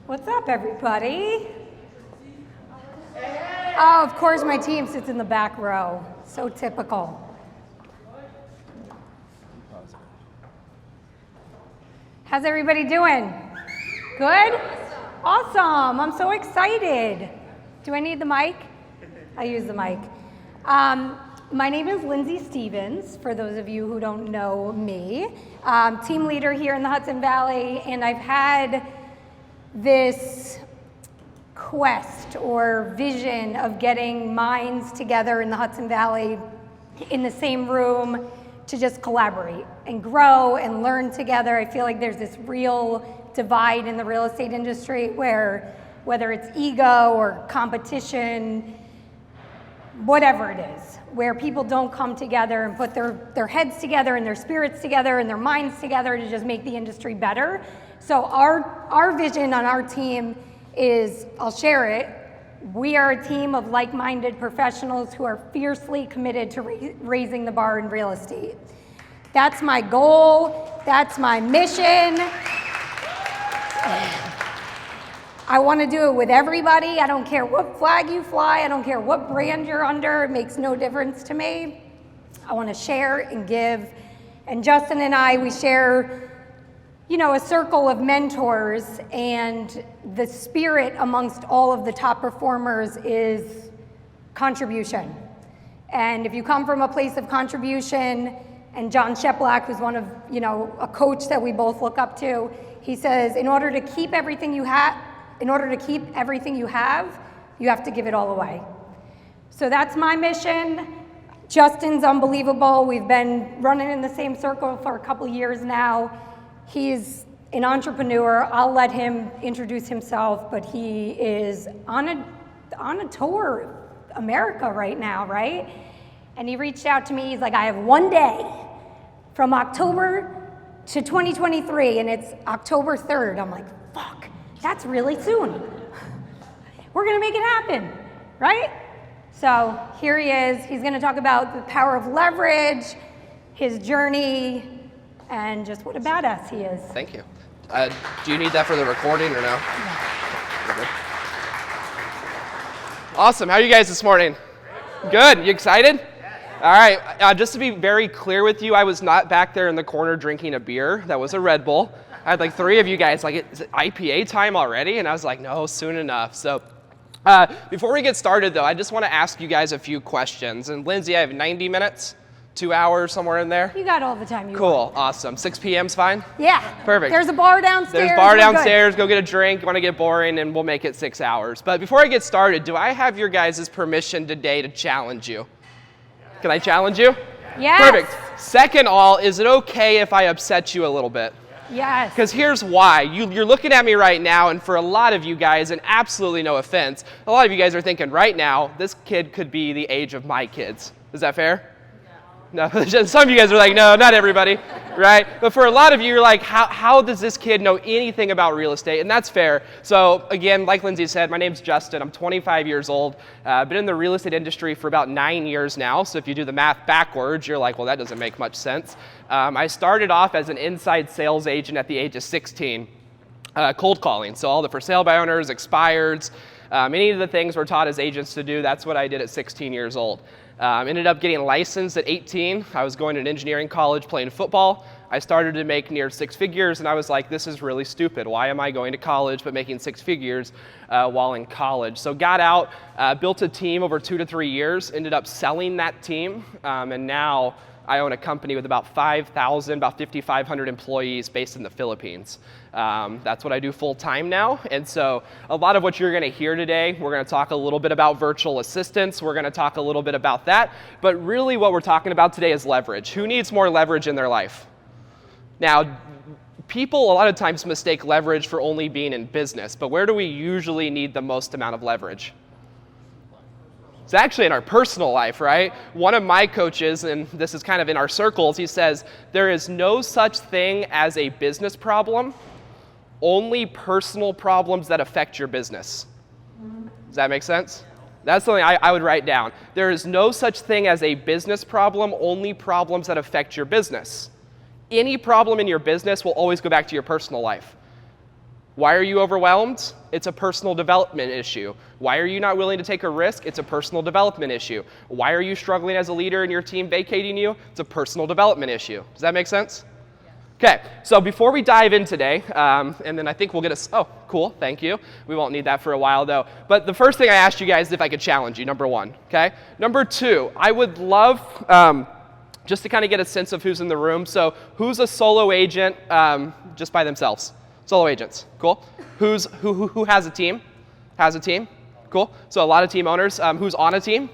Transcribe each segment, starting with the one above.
What's up, everybody? Oh, of course, my team sits in the back row. So typical. How's everybody doing? Good? Awesome. I'm so excited. Do I need the mic? I use the mic. My name is Lindsay Stevens, for those of you who don't know me. Team leader here in the Hudson Valley, and I've had this quest or vision of getting minds together in the Hudson Valley in the same room to just collaborate and grow and learn together. I feel like there's this real divide in the real estate industry where whether it's ego or competition, whatever it is, where people don't come together and put their heads together and their spirits together and their minds together to just make the industry better. So our vision on our team is, I'll share it, we are a team of like-minded professionals who are fiercely committed to raising the bar in real estate. That's my goal, that's my mission. I want to do it with everybody. I don't care what flag you fly. I don't care what brand you're under. It makes no difference to me. I want to share and give. And Justin and I, we share, a circle of mentors, and the spirit amongst all of the top performers is contribution. And if you come from a place of contribution, and John Sheplack, who's one of, a coach that we both look up to, he says, in order to keep everything you have, you have to give it all away. So that's my mission. Justin's unbelievable. We've been running in the same circle for a couple years now. He's an entrepreneur. I'll let him introduce himself, but he is on a tour of America right now, right? And he reached out to me. He's like, I have one day from October to 2023, and it's October 3rd. I'm like, fuck. That's really soon. We're gonna make it happen, right? So here he is. He's gonna talk about the power of leverage, his journey, and just what a badass he is. Thank you. Do you need that for the recording or no? Yeah. Awesome. How are you guys this morning? Good. You excited? All right. Just to be very clear with you, I was not back there in the corner drinking a beer. That was a Red Bull. I had like three of you guys like, is it IPA time already? And I was like, no, soon enough. So before we get started though, I just want to ask you guys a few questions. And Lindsay, I have 90 minutes, 2 hours, somewhere in there. You got all the time you Cool, want. awesome. 6 p.m.'s fine? Yeah. Perfect. There's a bar downstairs. There's a bar downstairs, go get a drink, want to get boring, and we'll make it 6 hours. But before I get started, do I have your guys' permission today to challenge you? Can I challenge you? Yes. Perfect. Second all, is it okay if I upset you a little bit? Yes. Because here's why. You're looking at me right now, and for a lot of you guys, and absolutely no offense, a lot of you guys are thinking right now, this kid could be the age of my kids. Is that fair? No. Some of you guys are like, no, not everybody, right? But for a lot of you, you're like, how does this kid know anything about real estate? And that's fair. So again, like Lindsay said, my name's Justin. I'm 25 years old. I've been in the real estate industry for about 9 years now. So if you do the math backwards, you're like, well, that doesn't make much sense. I started off as an inside sales agent at the age of 16, cold calling. So all the for sale by owners, expireds, any of the things we're taught as agents to do, that's what I did at 16 years old. Ended up getting licensed at 18. I was going to an engineering college playing football. I started to make near 6 figures, and I was like, this is really stupid. Why am I going to college but making 6 figures while in college? So got out, built a team over 2 to 3 years, ended up selling that team, and now I own a company with about 5,500 employees based in the Philippines. That's what I do full time now. And so a lot of what you're gonna hear today, we're gonna talk a little bit about virtual assistants. We're gonna talk a little bit about that. But really what we're talking about today is leverage. Who needs more leverage in their life? Now, people a lot of times mistake leverage for only being in business, but where do we usually need the most amount of leverage? It's actually in our personal life, right? One of my coaches, and this is kind of in our circles, he says, there is no such thing as a business problem, only personal problems that affect your business. Does that make sense? That's something I would write down. There is no such thing as a business problem, only problems that affect your business. Any problem in your business will always go back to your personal life. Why are you overwhelmed? It's a personal development issue. Why are you not willing to take a risk? It's a personal development issue. Why are you struggling as a leader and your team vacating you? It's a personal development issue. Does that make sense? Okay, so before we dive in today, and then I think we'll get a, oh, cool, thank you. We won't need that for a while though. But the first thing I asked you guys is if I could challenge you, number one, okay? Number two, I would love, just to kind of get a sense of who's in the room. So who's a solo agent just by themselves? Solo agents, cool. Who has a team? Has a team, cool. So a lot of team owners. Who's on a team?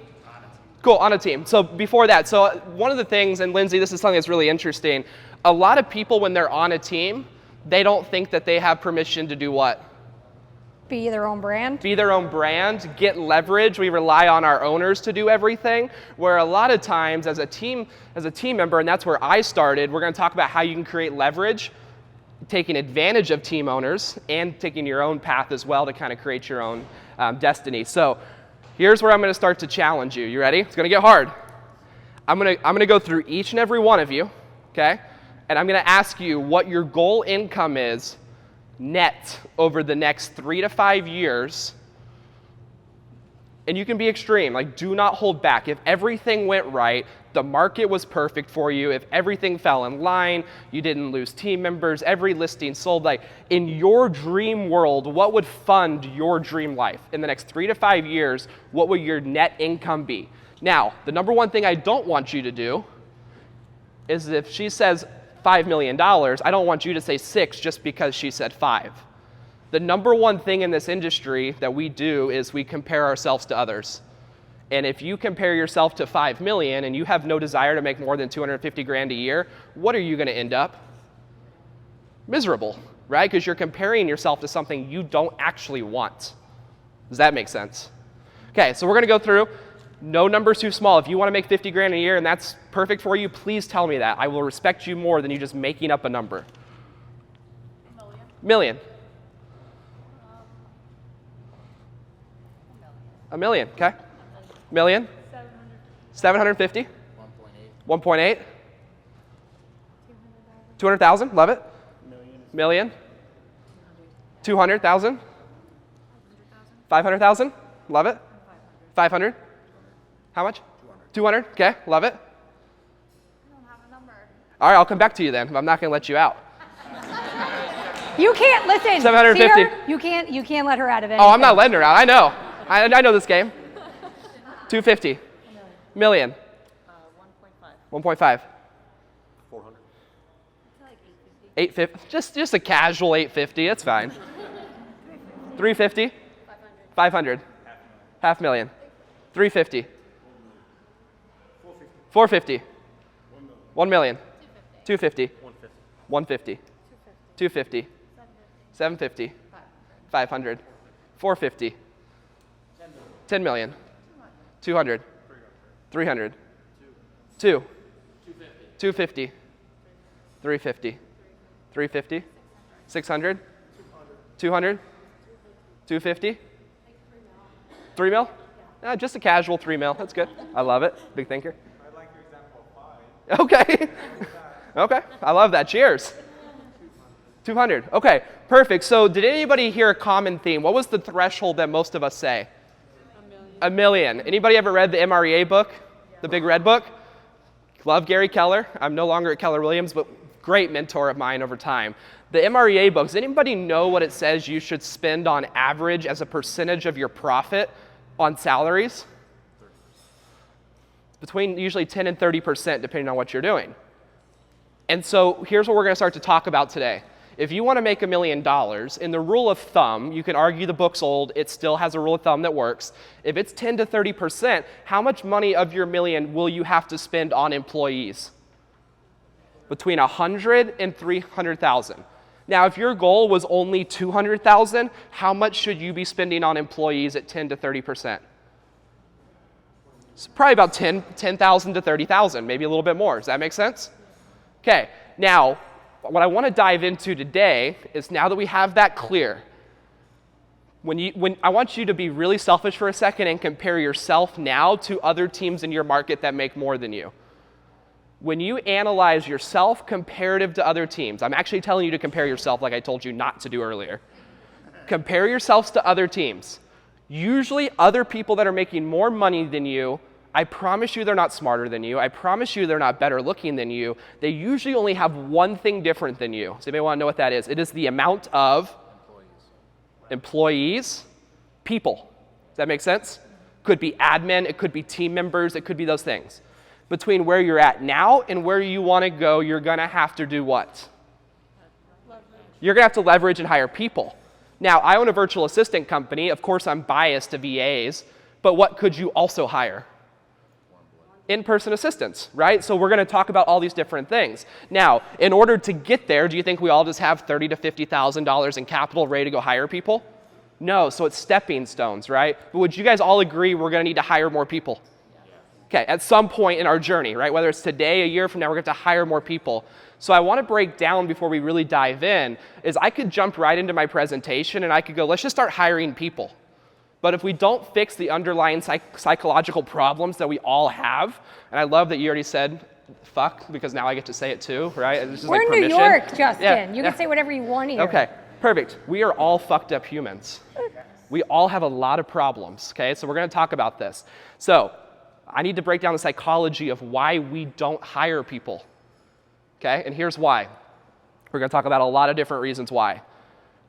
Cool, on a team. So before that, so one of the things, and Lindsay, this is something that's really interesting. A lot of people, when they're on a team, they don't think that they have permission to do what? Be their own brand. Be their own brand, get leverage. We rely on our owners to do everything. Where a lot of times as a team member, and that's where I started, we're going to talk about how you can create leverage, taking advantage of team owners, and taking your own path as well to kind of create your own destiny. So here's where I'm going to start to challenge you. You ready? It's going to get hard. I'm going to go through each and every one of you, okay? And I'm going to ask you what your goal income is net over the next 3 to 5 years. And you can be extreme, like do not hold back. If everything went right, the market was perfect for you, if everything fell in line, you didn't lose team members, every listing sold, like in your dream world, what would fund your dream life? In the next 3 to 5 years, what would your net income be? Now, the number one thing I don't want you to do is if she says $5 million, I don't want you to say 6 just because she said 5. The number one thing in this industry that we do is we compare ourselves to others. And if you compare yourself to 5 million and you have no desire to make more than 250 grand a year, what are you going to end up? Miserable, right? Because you're comparing yourself to something you don't actually want. Does that make sense? Okay, so we're going to go through. No number's too small. If you want to make 50 grand a year and that's perfect for you, please tell me that. I will respect you more than you just making up a number. Million. A million, okay. Million. 750. 1.8. 200,000, love it. Million. 200,000. 500,000, love it. 500. How much? 200, okay, love it. I don't have a number. All right, I'll come back to you then. I'm not going to let you out. You can't listen. 750. See her? You can't let her out of anything. Oh, I'm not letting her out. I know. I know this game. 250. Million. 1.5. 1.5. 400. 850. Just a casual 850. It's fine. 350. 500. Half million. 350. 450. 1 million. 250. 150. 250. 750. 500. 450. 10 million. 200. 300. 2. 250. 350. 350. 600. 200. 250. 3 mil? Just a casual 3 mil. That's good. I love it. Big thinker. I like your example of 5. Okay. Okay. I love that. Cheers. 200. Okay. Perfect. So did anybody hear a common theme? What was the threshold that most of us say? A million. Anybody ever read the MREA book? The Big Red Book? Love Gary Keller. I'm no longer at Keller Williams, but great mentor of mine over time. The MREA book, does anybody know what it says you should spend on average as a percentage of your profit on salaries? Between usually 10 and 30% depending on what you're doing. And so here's what we're going to start to talk about today. If you want to make $1 million, in the rule of thumb, you can argue the book's old, it still has a rule of thumb that works. If it's 10 to 30%, how much money of your million will you have to spend on employees? Between 100 and 300,000. Now, if your goal was only 200,000, how much should you be spending on employees at 10 to 30%? It's probably about 10,000 to 30,000, maybe a little bit more. Does that make sense? Okay, now, what I want to dive into today is now that we have that clear, I want you to be really selfish for a second and compare yourself now to other teams in your market that make more than you. When you analyze yourself comparative to other teams, I'm actually telling you to compare yourself like I told you not to do earlier. Compare yourselves to other teams. Usually other people that are making more money than you, I promise you they're not smarter than you. I promise you they're not better looking than you. They usually only have one thing different than you. So you may want to know what that is. It is the amount of employees, people. Does that make sense? Could be admin, it could be team members, it could be those things. Between where you're at now and where you want to go, you're going to have to do what? You're going to have to leverage and hire people. Now, I own a virtual assistant company. Of course, I'm biased to VAs, but what could you also hire? In-person assistants, right? So we're going to talk about all these different things. Now, in order to get there, do you think we all just have $30,000 to $50,000 in capital ready to go hire people? No, so it's stepping stones, right? But would you guys all agree we're going to need to hire more people? Okay, at some point in our journey, right? Whether it's today, a year from now, we're going to have to hire more people. So I want to break down before we really dive in, is I could jump right into my presentation and I could go, let's just start hiring people. But if we don't fix the underlying psychological problems that we all have, and I love that you already said fuck, because now I get to say it too, right? It's just We're like in permission. New York, Justin. Yeah, You yeah. can say whatever you want here. Okay, perfect. We are all fucked up humans. We all have a lot of problems, okay? So we're going to talk about this. So I need to break down the psychology of why we don't hire people, okay? And here's why. We're going to talk about a lot of different reasons why.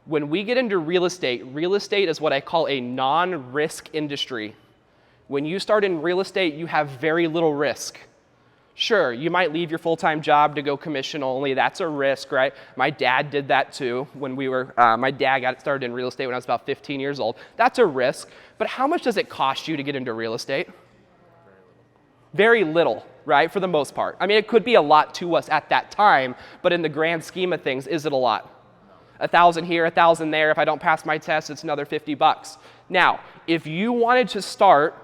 When we get into real estate is what I call a non-risk industry. When you start in real estate, you have very little risk. Sure, you might leave your full-time job to go commission only. That's a risk, right? My dad did that too when my dad got started in real estate when I was about 15 years old. That's a risk. But how much does it cost you to get into real estate? Very little, right, for the most part. I mean, it could be a lot to us at that time, but in the grand scheme of things, is it a lot? 1,000 here, 1,000 there. If I don't pass my test, it's another $50. Now, if you wanted to start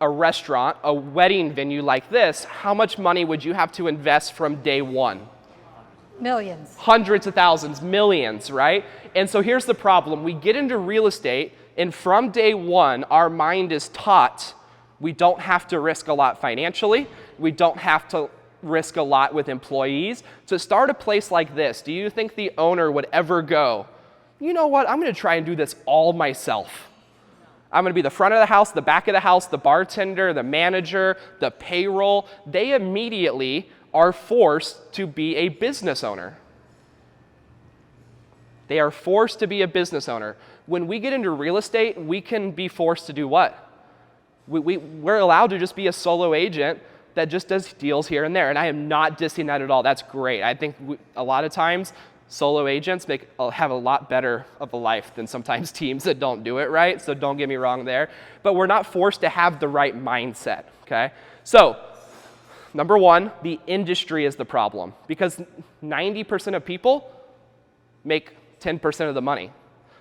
a restaurant, a wedding venue like this, how much money would you have to invest from day one? Millions. Hundreds of thousands, millions, right? And so here's the problem. We get into real estate, and from day one, our mind is taught we don't have to risk a lot financially. We don't have to risk a lot with employees. To start a place like this, do you think the owner would ever go, you know what, I'm going to try and do this all myself? I'm going to be the front of the house, the back of the house, the bartender, the manager, the payroll. They immediately are forced to be a business owner. They are forced to be a business owner. When we get into real estate, we can be forced to do what? We're allowed to just be a solo agent that just does deals here and there. And I am not dissing that at all. That's great. I think a lot of times solo agents have a lot better of a life than sometimes teams that don't do it right. So don't get me wrong there. But we're not forced to have the right mindset, okay? So number one, the industry is the problem, because 90% of people make 10% of the money.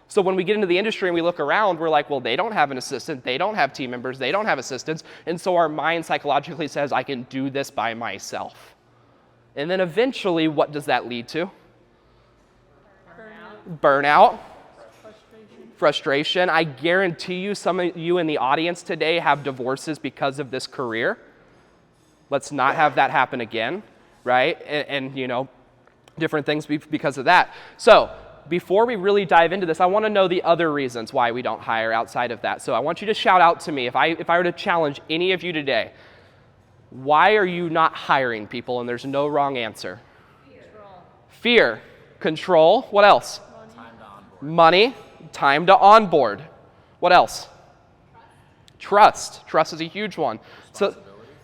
So when we get into the industry and we look around, we're like, well, they don't have an assistant, they don't have team members, they don't have assistants, and so our mind psychologically says, I can do this by myself. And then eventually, what does that lead to? Burnout. Frustration. I guarantee you, some of you in the audience today have divorces because of this career. Let's not have that happen again, right? And you know, different things because of that. So before we really dive into this, I want to know the other reasons why we don't hire outside of that. So I want you to shout out to me. If I were to challenge any of you today, why are you not hiring people? And there's no wrong answer. Fear. Control. What else? Money. Time to onboard. What else? Trust. Trust is a huge one. So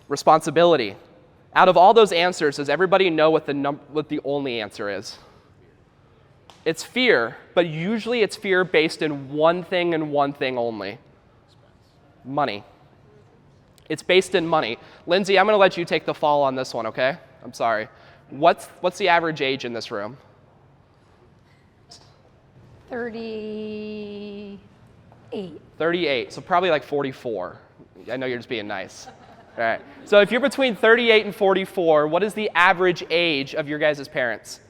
responsibility. Out of all those answers, does everybody know what the only answer is? It's fear, but usually it's fear based in one thing and one thing only. Money. It's based in money. Lindsay, I'm going to let you take the fall on this one, okay? I'm sorry. What's the average age in this room? 38. 38, so probably like 44. I know you're just being nice. All right. So if you're between 38 and 44, what is the average age of your guys' parents?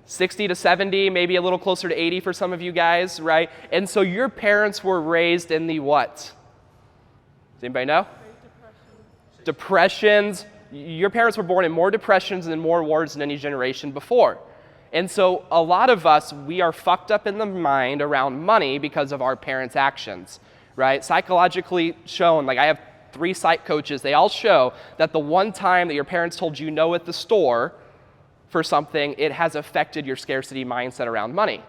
60 to 70, maybe a little closer to 80 for some of you guys, right? And so your parents were raised in the what? Does anybody know? Depressions. Your parents were born in more depressions and more wars than any generation before. And so a lot of us, we are fucked up in the mind around money because of our parents' actions, right? Psychologically shown, like I have 3 psych coaches, they all show that the one time that your parents told you no at the store for something, it has affected your scarcity mindset around money.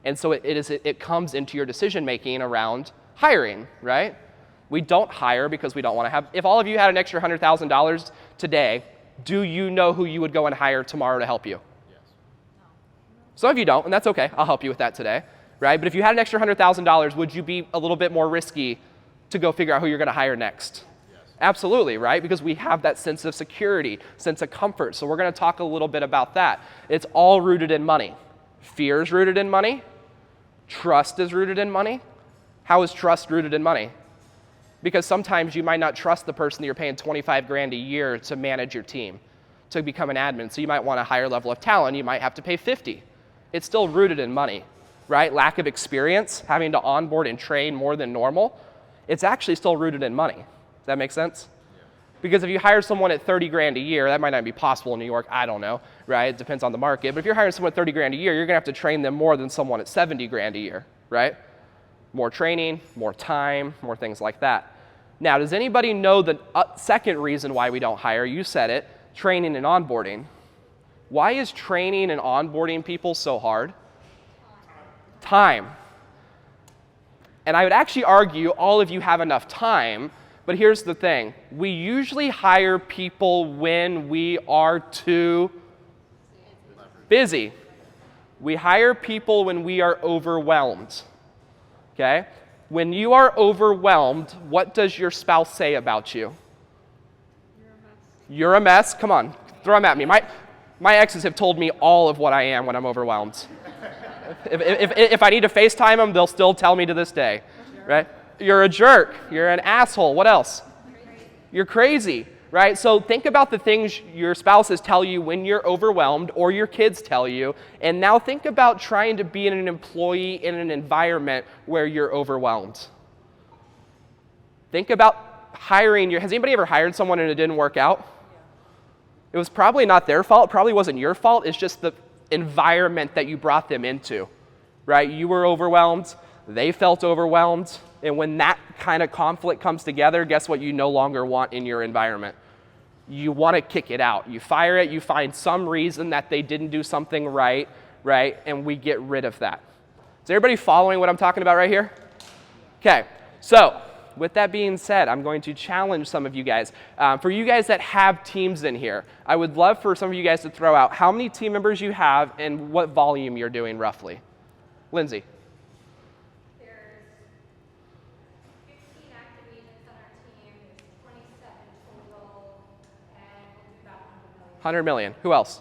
And so it comes into your decision making around hiring, right? We don't hire because we don't want to have, if all of you had an extra $100,000 today, do you know who you would go and hire tomorrow to help you? Some of you don't, and that's okay. I'll help you with that today, right? But if you had an extra $100,000, would you be a little bit more risky to go figure out who you're going to hire next? Yes. Absolutely, right? Because we have that sense of security, sense of comfort. So we're going to talk a little bit about that. It's all rooted in money. Fear is rooted in money. Trust is rooted in money. How is trust rooted in money? Because sometimes you might not trust the person that you're paying $25,000 a year to manage your team, to become an admin. So you might want a higher level of talent. You might have to pay $50,000. It's still rooted in money, right? Lack of experience, having to onboard and train more than normal, it's actually still rooted in money. Does that make sense? Yeah. Because if you hire someone at $30,000 a year, that might not be possible in New York, I don't know, right? It depends on the market. But if you're hiring someone at $30,000 a year, you're gonna have to train them more than someone at $70,000 a year, right? More training, more time, more things like that. Now, does anybody know the second reason why we don't hire? You said it, training and onboarding. Why is training and onboarding people so hard? Time. And I would actually argue all of you have enough time, but here's the thing. We usually hire people when we are too busy. We hire people when we are overwhelmed, okay? When you are overwhelmed, what does your spouse say about you? You're a mess. Come on, throw them at me. My exes have told me all of what I am when I'm overwhelmed. If I need to FaceTime them, they'll still tell me to this day, right? You're a jerk. You're an asshole. What else? You're crazy, right? So think about the things your spouses tell you when you're overwhelmed or your kids tell you, and now think about trying to be an employee in an environment where you're overwhelmed. Think about hiring has anybody ever hired someone and it didn't work out? It was probably not their fault, probably wasn't your fault, it's just the environment that you brought them into, right? You were overwhelmed, they felt overwhelmed, and when that kind of conflict comes together, guess what you no longer want in your environment? You want to kick it out. You fire it, you find some reason that they didn't do something right, and we get rid of that. Is everybody following what I'm talking about right here? Okay, so with that being said, I'm going to challenge some of you guys. For you guys that have teams in here, I would love for some of you guys to throw out how many team members you have and what volume you're doing roughly. Lindsay. There's 15 active agents on our team, there's 27 total, and we'll do about 100 million. 100 million. Who else?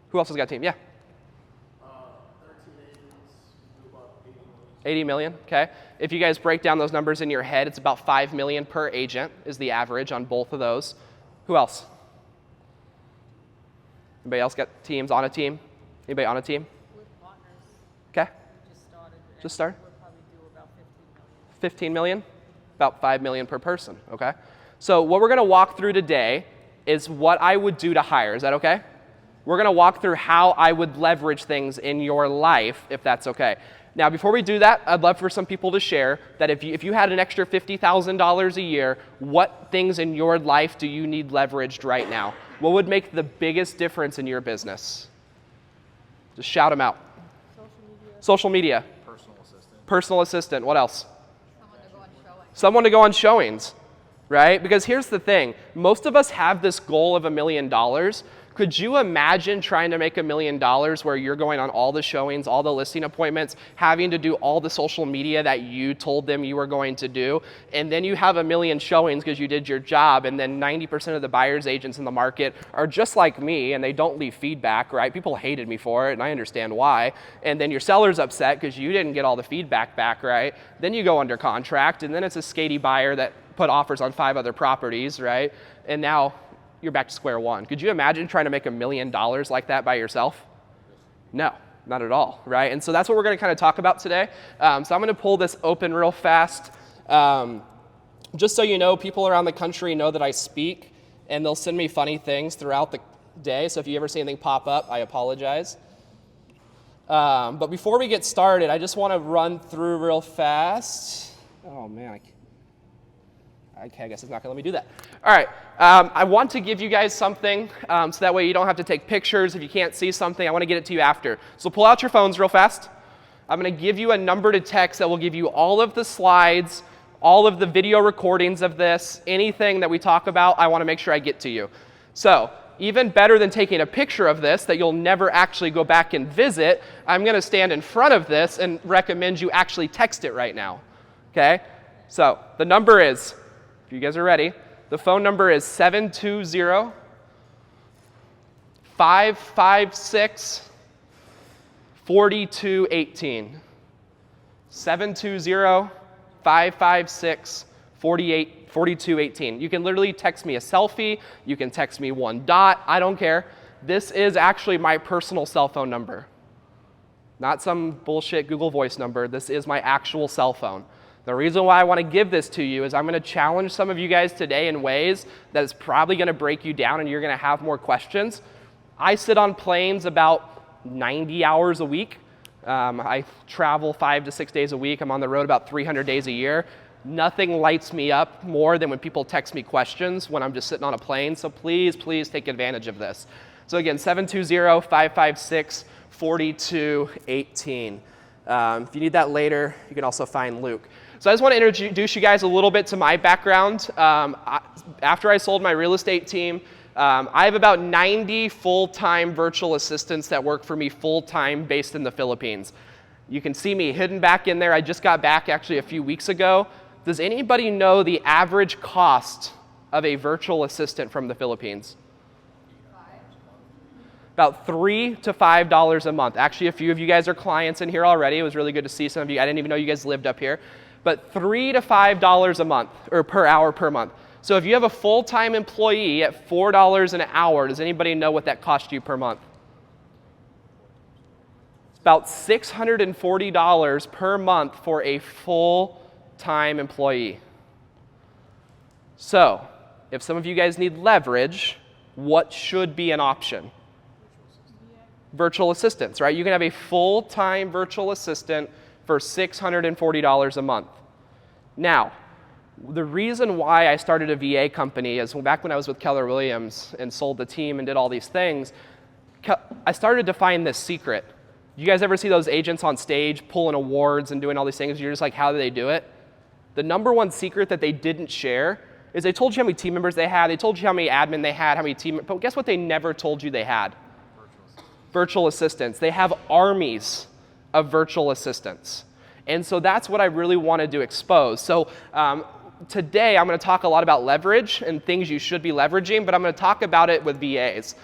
Who else has got a team? Yeah. 13 agents, we do about 80 million, okay. If you guys break down those numbers in your head, it's about 5 million per agent is the average on both of those. Who else? Anybody else got teams on a team? Anybody on a team? With partners. Okay. Just started. We'll probably do about 15 million? About 5 million per person, okay. So what we're gonna walk through today is what I would do to hire. Is that okay? We're gonna walk through how I would leverage things in your life, if that's okay. Now, before we do that, I'd love for some people to share that if you had an extra $50,000 a year, what things in your life do you need leveraged right now? What would make the biggest difference in your business? Just shout them out. Social media. Personal assistant. What else? Someone to go on showings, right? Because here's the thing. Most of us have this goal of $1 million. Could you imagine trying to make $1 million where you're going on all the showings, all the listing appointments, having to do all the social media that you told them you were going to do, and then you have 1 million showings because you did your job, and then 90% of the buyer's agents in the market are just like me, and they don't leave feedback, right? People hated me for it, and I understand why. And then your seller's upset because you didn't get all the feedback back, right? Then you go under contract, and then it's a skatey buyer that put offers on 5 other properties, right? And now you're back to square one. Could you imagine trying to make $1 million like that by yourself? No, not at all, right? And so that's what we're going to kind of talk about today. So I'm going to pull this open real fast. Just so you know, people around the country know that I speak, and they'll send me funny things throughout day, so if you ever see anything pop up, I apologize. But before we get started, I just want to run through real fast. Oh man, okay, I guess it's not going to let me do that. All right, I want to give you guys something so that way you don't have to take pictures. If you can't see something, I want to get it to you after. So pull out your phones real fast. I'm going to give you a number to text that will give you all of the slides, all of the video recordings of this, anything that we talk about, I want to make sure I get to you. So even better than taking a picture of this that you'll never actually go back and visit, I'm going to stand in front of this and recommend you actually text it right now. Okay? So the number is, if you guys are ready, the phone number is 720-556-4218. 720-556-4218. You can literally text me a selfie. You can text me one dot. I don't care. This is actually my personal cell phone number. Not some bullshit Google Voice number. This is my actual cell phone. The reason why I want to give this to you is I'm going to challenge some of you guys today in ways that is probably going to break you down and you're going to have more questions. I sit on planes about 90 hours a week. I travel 5 to 6 days a week. I'm on the road about 300 days a year. Nothing lights me up more than when people text me questions when I'm just sitting on a plane. So please, please take advantage of this. So again, 720-556-4218. If you need that later, you can also find Luke. So I just want to introduce you guys a little bit to my background. After I sold my real estate team, I have about 90 full-time virtual assistants that work for me full-time based in the Philippines. You can see me hidden back in there. I just got back actually a few weeks ago. Does anybody know the average cost of a virtual assistant from the Philippines? About $3 to $5 a month. Actually, a few of you guys are clients in here already. It was really good to see some of you. I didn't even know you guys lived up here. But $3 to $5 a month, or per hour per month. So if you have a full-time employee at $4 an hour, does anybody know what that costs you per month? It's about $640 per month for a full-time employee. So if some of you guys need leverage, what should be an option? Virtual assistants, right? You can have a full-time virtual assistant for $640 a month. Now, the reason why I started a VA company is back when I was with Keller Williams and sold the team and did all these things, I started to find this secret. You guys ever see those agents on stage pulling awards and doing all these things? You're just like, how do they do it? The number one secret that they didn't share is they told you how many team members they had, they told you how many admin they had, how many team, but guess what they never told you they had? Virtual assistants. They have armies of virtual assistants. And so that's what I really wanted to expose. So today I'm going to talk a lot about leverage and things you should be leveraging, but I'm going to talk about it with VAs,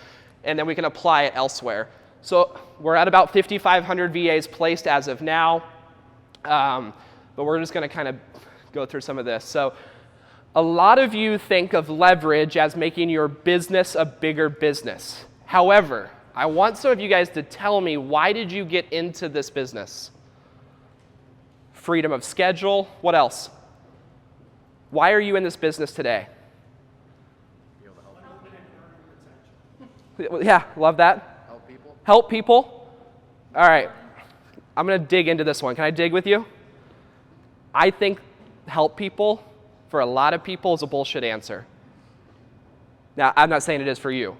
and then we can apply it elsewhere. So we're at about 5,500 VAs placed as of now, but we're just going to kind of go through some of this. So a lot of you think of leverage as making your business a bigger business. However, I want some of you guys to tell me, why did you get into this business? Freedom of schedule. What else? Why are you in this business today? Yeah, love that. Help people. Help people. All right. I'm going to dig into this one. Can I dig with you? I think help people, for a lot of people, is a bullshit answer. Now, I'm not saying it is for you.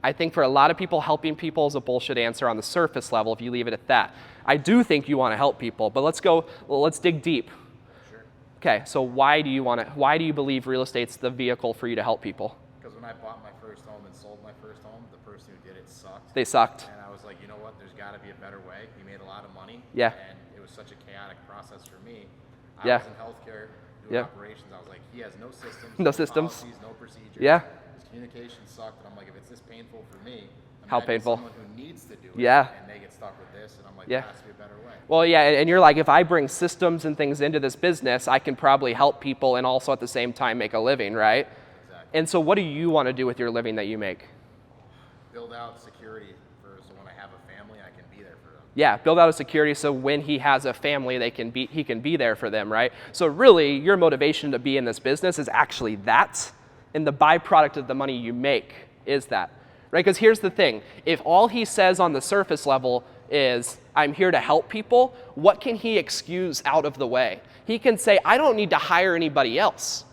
I think for a lot of people, helping people is a bullshit answer on the surface level if you leave it at that. I do think you want to help people, but let's dig deep. Sure. Okay, so why do you believe real estate's the vehicle for you to help people? Because when I bought my first home and sold my first home, the person who did it sucked. They sucked. And I was like, you know what? There's got to be a better way. He made a lot of money. Yeah. And it was such a chaotic process for me. I Yeah. was in healthcare doing Yeah. operations. I was like, he has no systems, No systems. policies, no procedures. Yeah. His communication sucked, and I'm like, if it's this painful for me, How imagine painful. someone who needs to do it, Yeah. and they get stuck with this, and I'm like, Yeah. there has to be a better way. Well, yeah, and you're like, if I bring systems and things into this business, I can probably help people and also at the same time make a living, right? Exactly. And so what do you want to do with your living that you make? Build out security so when I have a family, I can be there for them. Yeah, build out a security so when he has a family, he can be there for them, right? So really, your motivation to be in this business is actually that, and the byproduct of the money you make is that, right? Because here's the thing. If all he says on the surface level is, I'm here to help people, what can he excuse out of the way? He can say, I don't need to hire anybody else.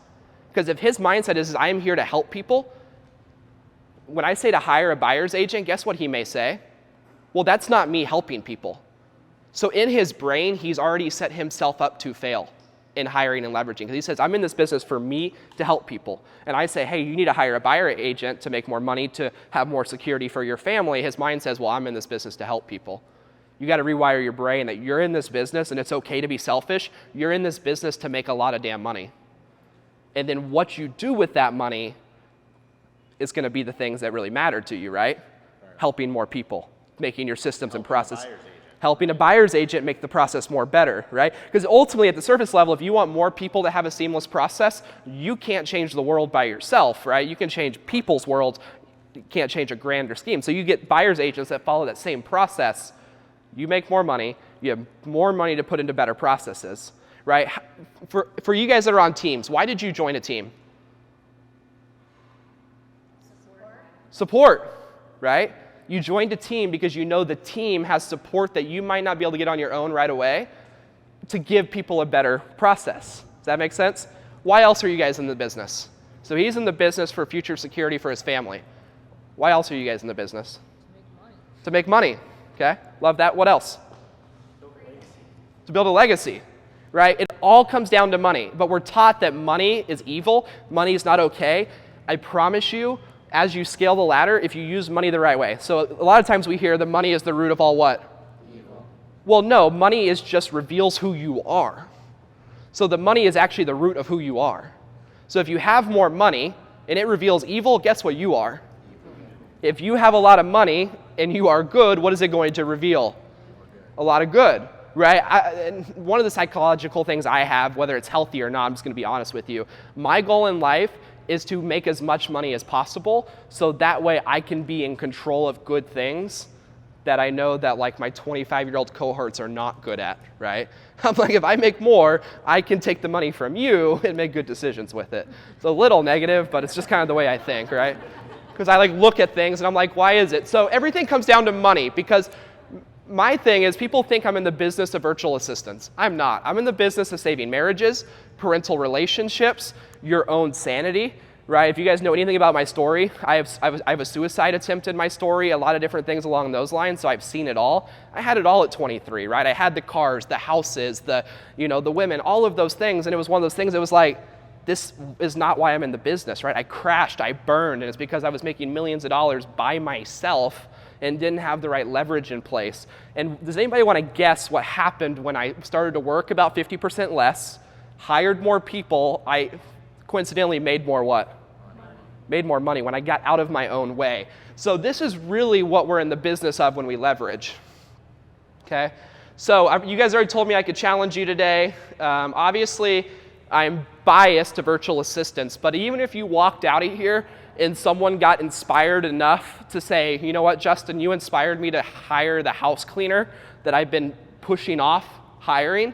Because if his mindset is, I am here to help people, when I say to hire a buyer's agent, guess what he may say? Well, that's not me helping people. So in his brain, he's already set himself up to fail in hiring and leveraging. Because he says, I'm in this business for me to help people. And I say, hey, you need to hire a buyer agent to make more money, to have more security for your family. His mind says, well, I'm in this business to help people. You got to rewire your brain that you're in this business, and it's okay to be selfish. You're in this business to make a lot of damn money. And then what you do with that money is going to be the things that really matter to you, right? Helping more people, making your systems and process. Helping a buyer's agent make the process more better, right? Because ultimately at the surface level, if you want more people to have a seamless process, you can't change the world by yourself, right? You can change people's worlds, you can't change a grander scheme. So you get buyer's agents that follow that same process. You make more money, you have more money to put into better processes, right? For you guys that are on teams, why did you join a team? Support, right? You joined a team because you know the team has support that you might not be able to get on your own right away to give people a better process. Does that make sense? Why else are you guys in the business? So he's in the business for future security for his family. Why else are you guys in the business? To make money. Okay, love that. What else? To build a legacy, right? It all comes down to money, but we're taught that money is evil, money is not okay. I promise you, as you scale the ladder, if you use money the right way. So a lot of times we hear the money is the root of all what? Evil. Well, no, money is just reveals who you are. So the money is actually the root of who you are. So if you have more money and it reveals evil, guess what you are? If you have a lot of money and you are good, what is it going to reveal? A lot of good, right? And one of the psychological things I have, whether it's healthy or not, I'm just going to be honest with you. My goal in life is to make as much money as possible so that way I can be in control of good things that I know that like my 25-year-old cohorts are not good at, right? I'm like, if I make more, I can take the money from you and make good decisions with it. It's a little negative, but it's just kind of the way I think, right? Because I like look at things and I'm like, why is it? So everything comes down to money, because my thing is people think I'm in the business of virtual assistants. I'm not. I'm in the business of saving marriages, parental relationships, your own sanity, right? If you guys know anything about my story, I have a suicide attempt in my story, a lot of different things along those lines, so I've seen it all. I had it all at 23, right? I had the cars, the houses, the women, all of those things, and it was one of those things that was like, this is not why I'm in the business, right? I crashed, I burned, and it's because I was making millions of dollars by myself and didn't have the right leverage in place. And does anybody want to guess what happened when I started to work about 50% less, hired more people, I coincidentally made more what? Made more money when I got out of my own way. So this is really what we're in the business of when we leverage, okay? So you guys already told me I could challenge you today. Obviously, I'm biased to virtual assistants, but even if you walked out of here and someone got inspired enough to say, you know what, Justin, you inspired me to hire the house cleaner that I've been pushing off hiring,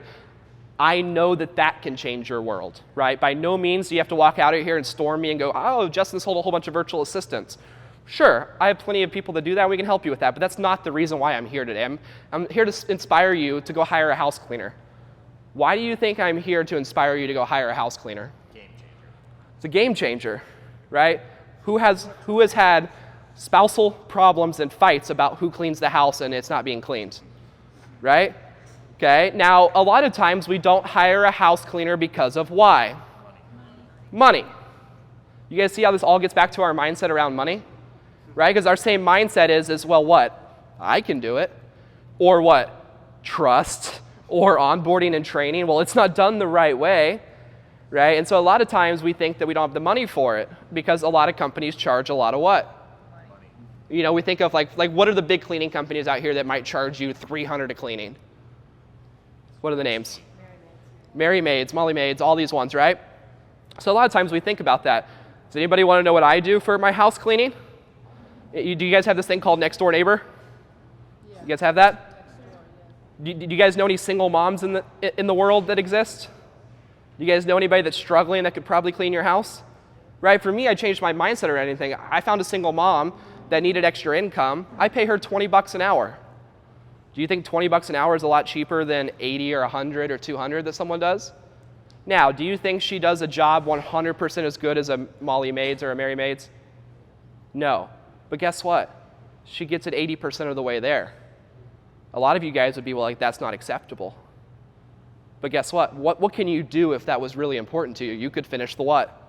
I know that that can change your world, right? By no means do you have to walk out of here and storm me and go, oh, Justin sold a whole bunch of virtual assistants. Sure, I have plenty of people that do that. We can help you with that, but that's not the reason why I'm here today. I'm here to inspire you to go hire a house cleaner. Why do you think I'm here to inspire you to go hire a house cleaner? Game changer. It's a game changer, right? Who has had spousal problems and fights about who cleans the house and it's not being cleaned, right? Okay, now a lot of times we don't hire a house cleaner because of why? Money. You guys see how this all gets back to our mindset around money? Right? Because our same mindset is, well, what? I can do it. Or what? Trust. Or onboarding and training. Well, it's not done the right way, right? And so a lot of times we think that we don't have the money for it because a lot of companies charge a lot of what? Money. You know, we think of like what are the big cleaning companies out here that might charge you $300 a cleaning? What are the names? Mary Maids, Molly Maids, all these ones, right? So a lot of times we think about that. Does anybody want to know what I do for my house cleaning? Do you guys have this thing called Next Door Neighbor? Yeah. You guys have that? Do you guys know any single moms in the world that exist? Do you guys know anybody that's struggling that could probably clean your house? Right? For me, I changed my mindset or anything. I found a single mom that needed extra income, I pay her $20 an hour. Do you think $20 an hour is a lot cheaper than 80 or 100 or 200 that someone does? Now, do you think she does a job 100% as good as a Molly Maids or a Mary Maids? No. But guess what? She gets it 80% of the way there. A lot of you guys would be like, that's not acceptable. But guess what? What can you do if that was really important to you? You could finish the what?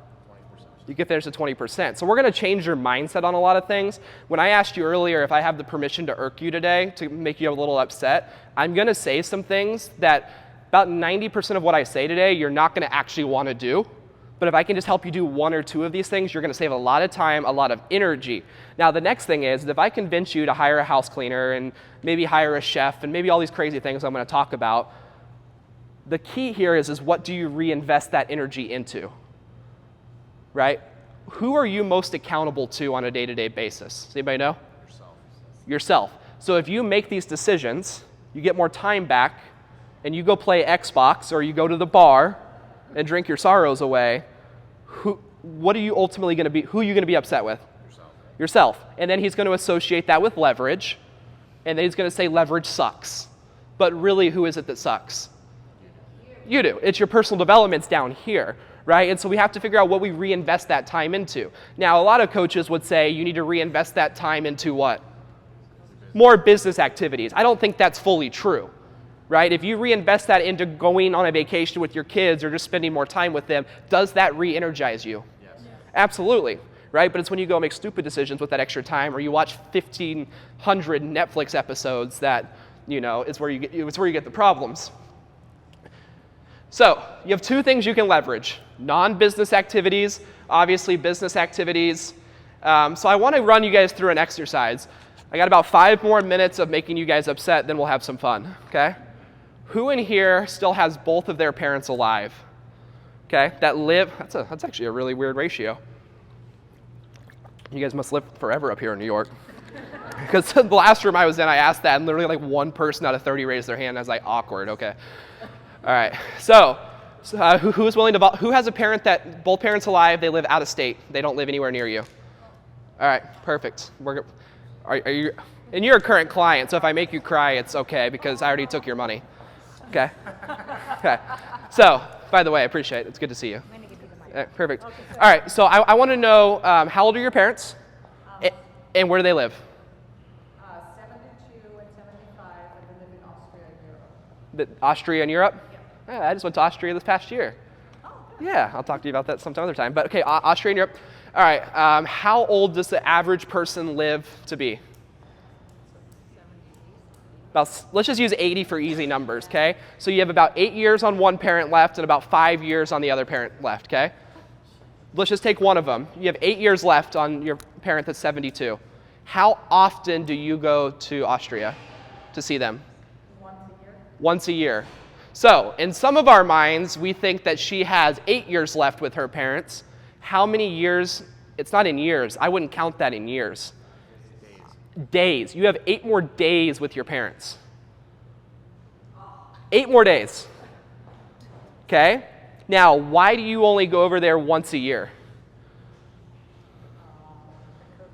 20%. You could finish the 20%. So we're going to change your mindset on a lot of things. When I asked you earlier if I have the permission to irk you today, to make you a little upset, I'm going to say some things that about 90% of what I say today, you're not going to actually want to do. But if I can just help you do one or two of these things, you're going to save a lot of time, a lot of energy. Now, the next thing is, if I convince you to hire a house cleaner and maybe hire a chef and maybe all these crazy things I'm going to talk about, the key here is what do you reinvest that energy into, right? Who are you most accountable to on a day-to-day basis? Does anybody know? Yourself. So if you make these decisions, you get more time back, and you go play Xbox or you go to the bar and drink your sorrows away, what are you ultimately going to be, who are you going to be upset with? Yourself. And then he's going to associate that with leverage, and then he's going to say leverage sucks. But really, who is it that sucks? You do. It's your personal development's down here, right? And so we have to figure out what we reinvest that time into. Now, a lot of coaches would say you need to reinvest that time into what? More business activities. I don't think that's fully true. Right? If you reinvest that into going on a vacation with your kids or just spending more time with them, does that re-energize you? Yes. Absolutely. Right? But it's when you go make stupid decisions with that extra time, or you watch 1,500 Netflix episodes that, it's where you get the problems. So you have two things you can leverage: non-business activities, obviously business activities. So I want to run you guys through an exercise. I got about 5 more minutes of making you guys upset, then we'll have some fun. Okay? Who in here still has both of their parents alive? Okay, that live, that's actually a really weird ratio. You guys must live forever up here in New York. Because the last room I was in, I asked that, and literally like 1 person out of 30 raised their hand. I was like, awkward, okay. All right, so who's willing to, who has a parent that, both parents alive, they live out of state, they don't live anywhere near you? All right, perfect. Are you, and you're a current client, so if I make you cry, it's okay, because I already took your money. Okay. Okay. So, by the way, I appreciate it. It's good to see you. I'm going to give you the mic. Perfect. All right. So I want to know how old are your parents, and where do they live? 72 and 75, and they live in Austria and Europe. Austria and Europe? Yeah. Yeah, I just went to Austria this past year. Oh, good. Yeah, I'll talk to you about that sometime other time. But okay, Austria and Europe. All right. How old does the average person live to be? Let's just use 80 for easy numbers, okay? So you have about 8 years on one parent left and about 5 years on the other parent left, okay? Let's just take one of them. You have 8 years left on your parent that's 72. How often do you go to Austria to see them? Once a year. Once a year. So in some of our minds, we think that she has 8 years left with her parents. How many years? It's not in years. I wouldn't count that in years. Days. You have 8 more days with your parents. 8 more days. Okay? Now, why do you only go over there once a year? Because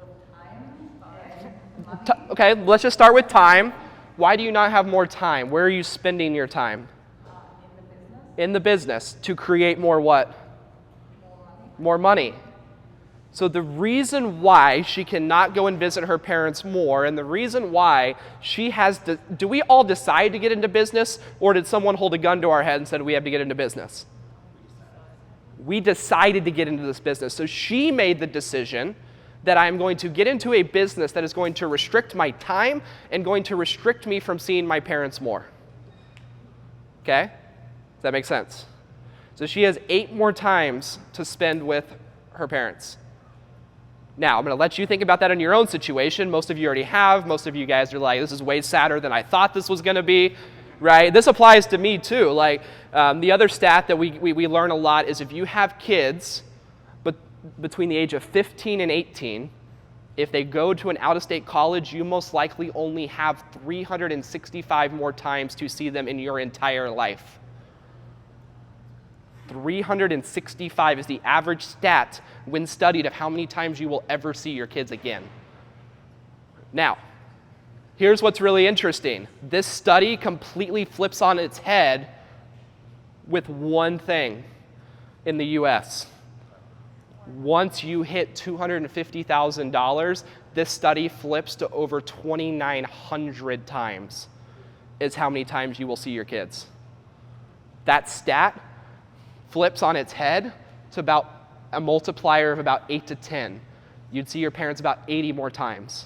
of time. Okay, let's just start with time. Why do you not have more time? Where are you spending your time? In the business. To create more what? More money. So the reason why she cannot go and visit her parents more, and the reason why she has to, do we all decide to get into business, or did someone hold a gun to our head and said we have to get into business? We decided to get into this business. So she made the decision that I'm going to get into a business that is going to restrict my time and going to restrict me from seeing my parents more. Okay? Does that make sense? So she has 8 more times to spend with her parents. Now, I'm going to let you think about that in your own situation. Most of you already have. Most of you guys are like, this is way sadder than I thought this was going to be, right? This applies to me too. Like the other stat that we learn a lot is if you have kids but between the age of 15 and 18, if they go to an out-of-state college, you most likely only have 365 more times to see them in your entire life. 365 is the average stat when studied of how many times you will ever see your kids again. Now, here's what's really interesting. This study completely flips on its head with one thing in the US. Once you hit $250,000, this study flips to over 2,900 times is how many times you will see your kids. That stat flips on its head to about a multiplier of about 8 to 10. You'd see your parents about 80 more times,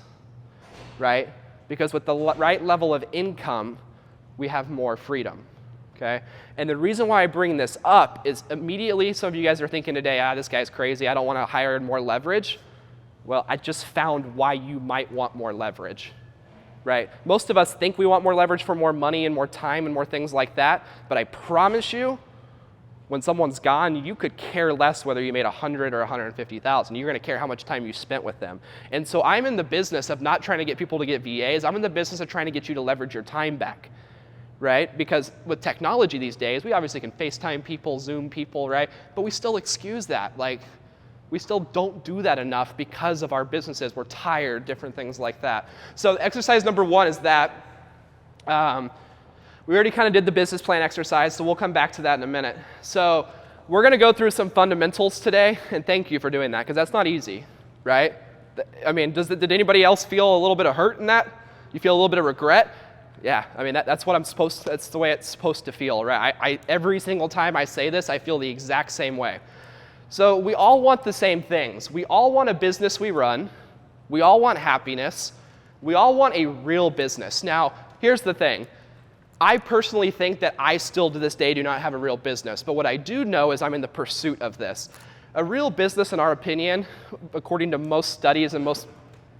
right? Because with the right level of income, we have more freedom, okay? And the reason why I bring this up is immediately some of you guys are thinking today, this guy's crazy, I don't want to hire more leverage. Well, I just found why you might want more leverage, right? Most of us think we want more leverage for more money and more time and more things like that, but I promise you, when someone's gone, you could care less whether you made 100 or 150,000. You're going to care how much time you spent with them. And so I'm in the business of not trying to get people to get VAs. I'm in the business of trying to get you to leverage your time back, right? Because with technology these days, we obviously can FaceTime people, Zoom people, right? But we still excuse that. Like, we still don't do that enough because of our businesses. We're tired, different things like that. So exercise number 1 is that we already kind of did the business plan exercise, so we'll come back to that in a minute. So we're going to go through some fundamentals today, and thank you for doing that, because that's not easy, right? I mean, did anybody else feel a little bit of hurt in that? You feel a little bit of regret? Yeah, I mean, that's what I'm supposed to, that's the way it's supposed to feel, right? I every single time I say this, I feel the exact same way. So we all want the same things. We all want a business we run. We all want happiness. We all want a real business. Now, here's the thing. I personally think that I still to this day do not have a real business, but what I do know is I'm in the pursuit of this. A real business, in our opinion, according to most studies and most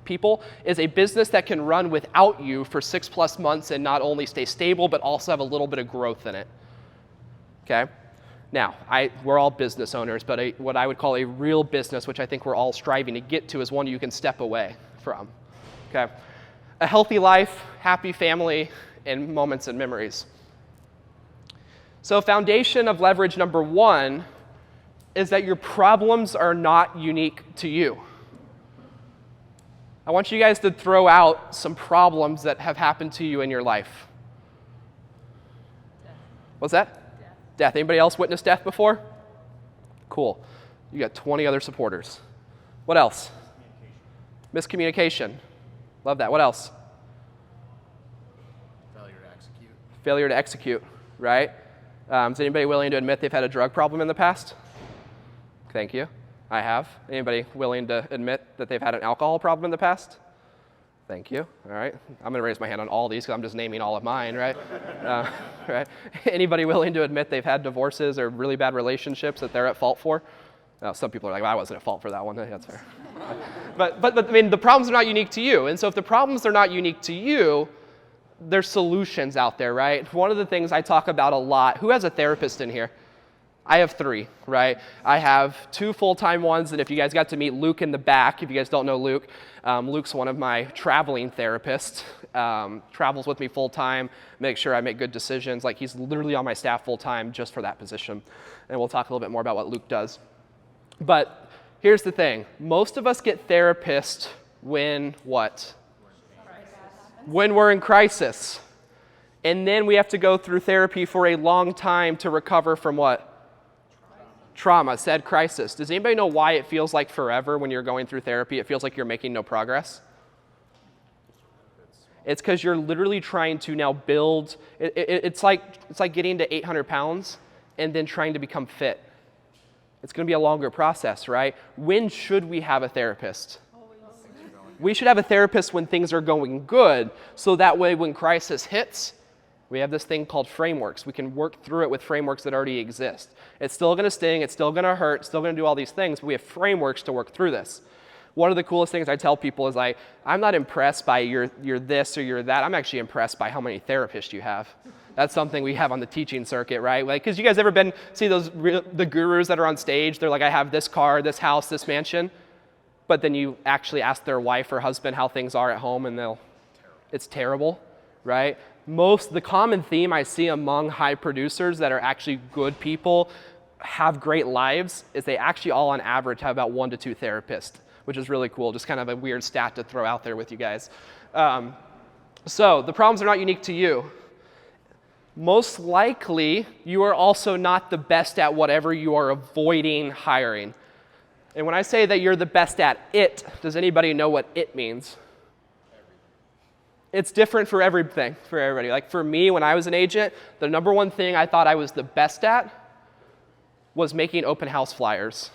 people, is a business that can run without you for 6+ months and not only stay stable, but also have a little bit of growth in it, okay? Now, we're all business owners, but what I would call a real business, which I think we're all striving to get to, is one you can step away from, okay? A healthy life, happy family, and moments and memories. So foundation of leverage number 1 is that your problems are not unique to you. I want you guys to throw out some problems that have happened to you in your life. What's that? Death. Anybody else witnessed death before? Cool. You got 20 other supporters. What else? Miscommunication. Love that. What else? Failure to execute, right? Is anybody willing to admit they've had a drug problem in the past? Thank you. I have. Anybody willing to admit that they've had an alcohol problem in the past? Thank you. All right. I'm going to raise my hand on all these because I'm just naming all of mine, right? Right. Anybody willing to admit they've had divorces or really bad relationships that they're at fault for? Some people are like, well, I wasn't at fault for that one. That's fair. But I mean, the problems are not unique to you. And so if the problems are not unique to you, there's solutions out there, right? One of the things I talk about a lot, who has a therapist in here? I have 3, right? I have 2 full-time ones, and if you guys got to meet Luke in the back, if you guys don't know Luke, Luke's one of my traveling therapists, travels with me full-time, makes sure I make good decisions. Like, he's literally on my staff full-time just for that position. And we'll talk a little bit more about what Luke does. But here's the thing. Most of us get therapists when what? When we're in crisis. And then we have to go through therapy for a long time to recover from what? Trauma, said crisis. Does anybody know why it feels like forever when you're going through therapy? It feels like you're making no progress. It's because you're literally trying to now build, it's like getting to 800 pounds and then trying to become fit. It's going to be a longer process, right? When should we have a therapist? We should have a therapist when things are going good, so that way when crisis hits, we have this thing called frameworks. We can work through it with frameworks that already exist. It's still going to sting, it's still going to hurt, it's still going to do all these things, but we have frameworks to work through this. One of the coolest things I tell people is I'm not impressed by you're this or you're that. I'm actually impressed by how many therapists you have. That's something we have on the teaching circuit, right? Like, because you guys ever see the gurus that are on stage? They're like, I have this car, this house, this mansion. But then you actually ask their wife or husband how things are at home, and it's terrible, right? The common theme I see among high producers that are actually good people, have great lives, is they actually all on average have about 1 to 2 therapists which is really cool. Just kind of a weird stat to throw out there with you guys. So the problems are not unique to you. Most likely, you are also not the best at whatever you are avoiding hiring. And when I say that you're the best at it, does anybody know what it means? It's different for everything, for everybody. Like for me, when I was an agent, the number one thing I thought I was the best at was making open house flyers.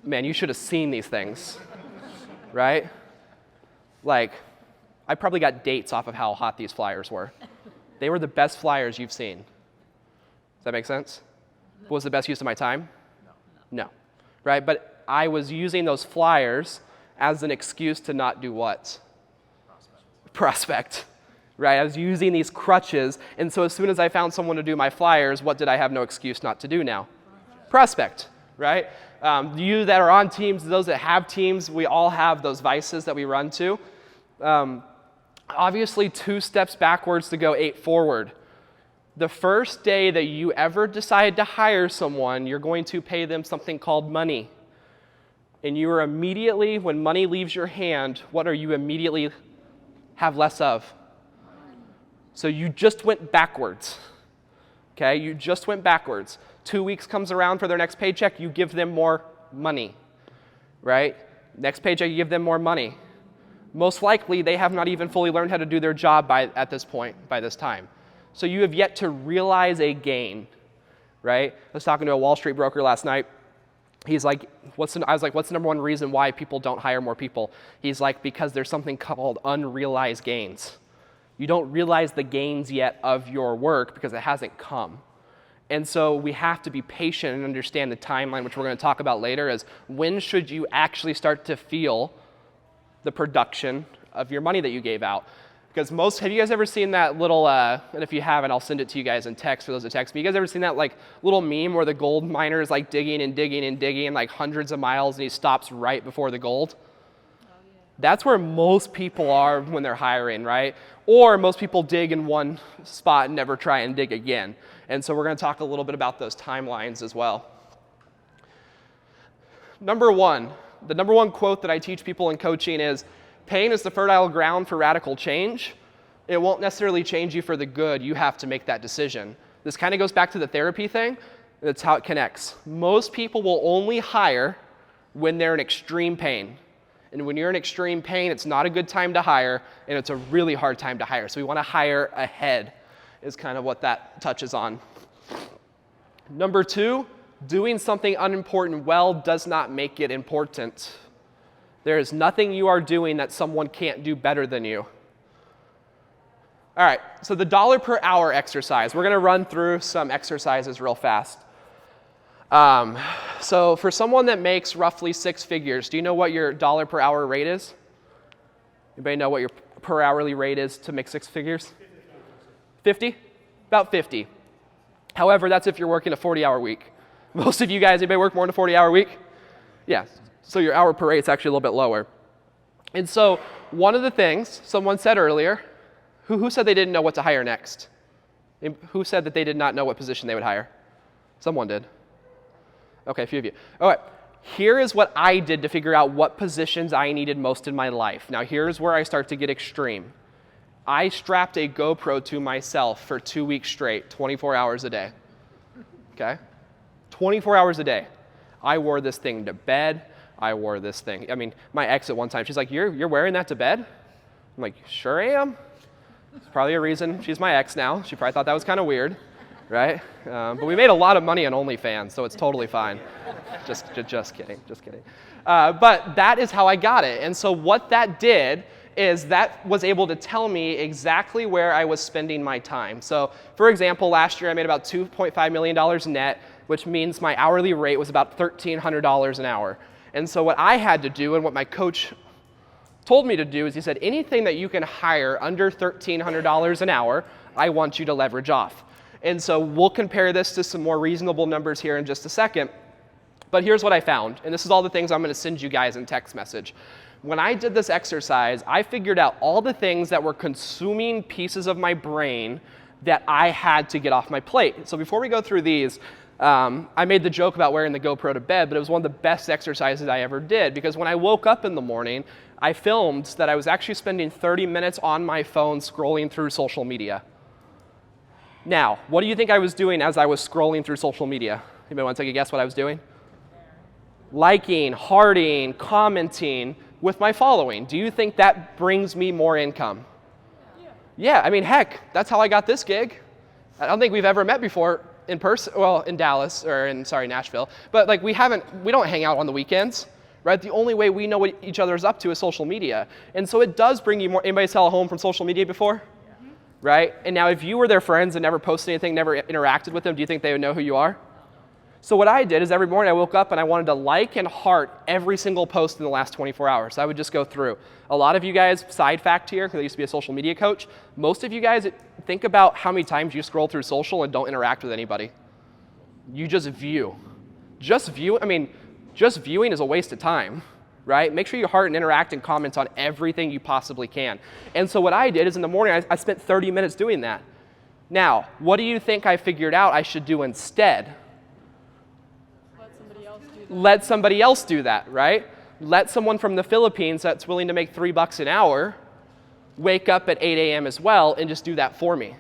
Man, you should have seen these things, right? Like, I probably got dates off of how hot these flyers were. They were the best flyers you've seen. Does that make sense? What was the best use of my time? No. Right? But I was using those flyers as an excuse to not do what? Prospect. Right? I was using these crutches, and so as soon as I found someone to do my flyers, what did I have no excuse not to do now? Prospect. Right? You that are on teams, those that have teams, we all have those vices that we run to. Obviously, 2 steps backwards to go 8 forward. The first day that you ever decide to hire someone, you're going to pay them something called money. And you are immediately, when money leaves your hand, what are you immediately have less of? So you just went backwards. Okay, you just went backwards. 2 weeks comes around for their next paycheck, you give them more money, right? Next paycheck, you give them more money. Most likely, they have not even fully learned how to do their job by this time. So you have yet to realize a gain, right? I was talking to a Wall Street broker last night. He's like, I was like, what's the number one reason why people don't hire more people? He's like, because there's something called unrealized gains. You don't realize the gains yet of your work because it hasn't come. And so we have to be patient and understand the timeline, which we're going to talk about later, is when should you actually start to feel the production of your money that you gave out? Because have you guys ever seen that little, and if you haven't, I'll send it to you guys in text for those that text me. You guys ever seen that like little meme where the gold miner is like digging and digging and digging like hundreds of miles and he stops right before the gold? That's where most people are when they're hiring, right? Or most people dig in one spot and never try and dig again. And so we're going to talk a little bit about those timelines as well. The number one quote that I teach people in coaching is, pain is the fertile ground for radical change. It won't necessarily change you for the good. You have to make that decision. This kind of goes back to the therapy thing. That's how it connects. Most people will only hire when they're in extreme pain. And when you're in extreme pain, it's not a good time to hire, and it's a really hard time to hire. So we want to hire ahead is kind of what that touches on. Number 2, doing something unimportant well does not make it important. There is nothing you are doing that someone can't do better than you. All right, so the dollar per hour exercise. We're going to run through some exercises real fast. So for someone that makes roughly 6 figures, do you know what your dollar per hour rate is? Anybody know what your per hourly rate is to make 6 figures? 50? About 50. However, that's if you're working a 40-hour week. Most of you guys, anybody work more than a 40-hour week? Yeah, so your hour per rate is actually a little bit lower. And so one of the things someone said earlier, who said they didn't know what to hire next? Who said that they did not know what position they would hire? Someone did. Okay, a few of you. All right, here is what I did to figure out what positions I needed most in my life. Now here's where I start to get extreme. I strapped a GoPro to myself for 2 weeks straight, 24 hours a day. Okay? 24 hours a day. I wore this thing to bed. I wore this thing. I mean, my ex at one time, she's like, you're wearing that to bed? I'm like, sure am. It's probably a reason she's my ex now. She probably thought that was kind of weird, right? But we made a lot of money on OnlyFans, so it's totally fine. Just kidding. But that is how I got it. And so what that did is that was able to tell me exactly where I was spending my time. So for example, last year I made about $2.5 million net, which means my hourly rate was about $1,300 an hour. And so what I had to do, and what my coach told me to do, is he said, anything that you can hire under $1,300 an hour, I want you to leverage off. And so we'll compare this to some more reasonable numbers here in just a second. But here's what I found, and this is all the things I'm going to send you guys in text message. When I did this exercise, I figured out all the things that were consuming pieces of my brain that I had to get off my plate. So before we go through these, I made the joke about wearing the GoPro to bed, but it was one of the best exercises I ever did, because when I woke up in the morning, I filmed that I was actually spending 30 minutes on my phone scrolling through social media. Now, what do you think I was doing as I was scrolling through social media? Anybody want to take a guess what I was doing? Liking, hearting, commenting with my following. Do you think that brings me more income? Yeah, I mean, heck, that's how I got this gig. I don't think we've ever met before in person, well, in Dallas, or in, sorry, Nashville. But like we don't hang out on the weekends, right? The only way we know what each other is up to is social media. And so it does bring you more. Anybody sell a home from social media before? Right? And now if you were their friends and never posted anything, never interacted with them, do you think they would know who you are? So what I did is every morning I woke up and I wanted to like and heart every single post in the last 24 hours. I would just go through. A lot of you guys, side fact here, because I used to be a social media coach, most of you guys think about how many times you scroll through social and don't interact with anybody. You just view. Just viewing is a waste of time, right? Make sure you heart and interact and comment on everything you possibly can. And so what I did is in the morning, I spent 30 minutes doing that. Now, what do you think I figured out I should do instead? Let somebody else do that, right? Let someone from the Philippines that's willing to make $3 an hour wake up at 8 a.m. as well and just do that for me.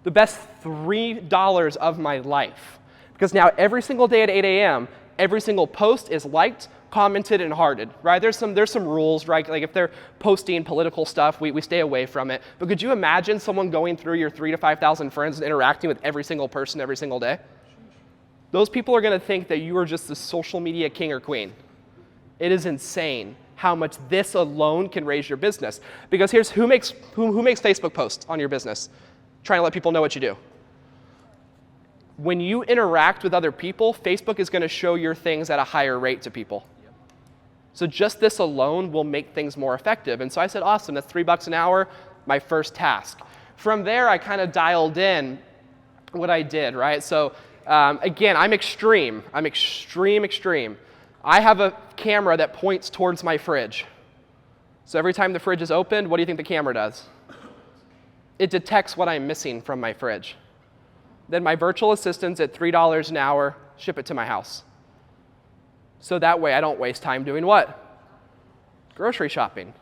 The best $3 of my life. Because now every single day at 8 a.m., every single post is liked, commented, and hearted, right? There's some rules, right? Like if they're posting political stuff, we stay away from it. But could you imagine someone going through your 3,000 to 5,000 friends and interacting with every single person every single day? Those people are going to think that you are just the social media king or queen. It is insane how much this alone can raise your business. Because here's who makes Facebook posts on your business, trying to let people know what you do. When you interact with other people, Facebook is going to show your things at a higher rate to people. So just this alone will make things more effective. And so I said, awesome, that's $3 an hour, my first task. From there, I kind of dialed in what I did, right? So again, I'm extreme. I'm extreme. I have a camera that points towards my fridge. So every time the fridge is opened, what do you think the camera does? It detects what I'm missing from my fridge. Then my virtual assistants at $3 an hour ship it to my house. So that way I don't waste time doing what? Grocery shopping.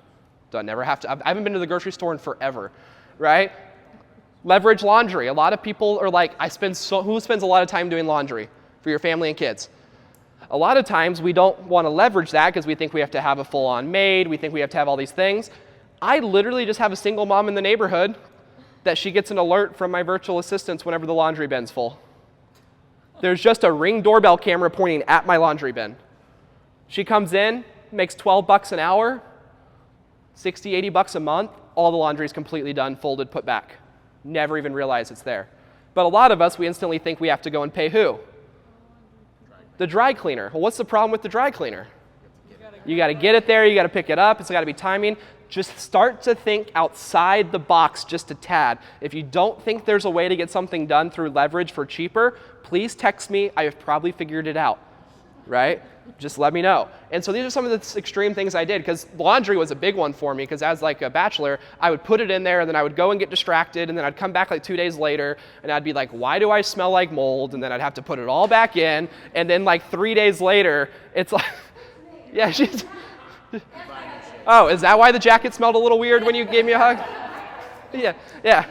So I never have to. I haven't been to the grocery store in forever, right? Leverage laundry. A lot of people are like, who spends a lot of time doing laundry for your family and kids? A lot of times we don't want to leverage that because we think we have to have a full-on maid. We think we have to have all these things. I literally just have a single mom in the neighborhood that she gets an alert from my virtual assistants whenever the laundry bin's full. There's just a Ring doorbell camera pointing at my laundry bin. She comes in, makes $12 an hour, $60, $80 a month. All the laundry is completely done, folded, put back. Never even realize it's there. But a lot of us, we instantly think we have to go and pay who? The dry cleaner. Well, what's the problem with the dry cleaner? You got to get it there, you got to pick it up, it's got to be timing. Just start to think outside the box just a tad. If you don't think there's a way to get something done through leverage for cheaper, please text me. I have probably figured it out, right? Just let me know. And so these are some of the extreme things I did, because laundry was a big one for me, because as like a bachelor, I would put it in there and then I would go and get distracted, and then I'd come back like 2 days later and I'd be like, why do I smell like mold? And then I'd have to put it all back in, and then like 3 days later, it's like, yeah, she's, oh, is that why the jacket smelled a little weird when you gave me a hug? Yeah.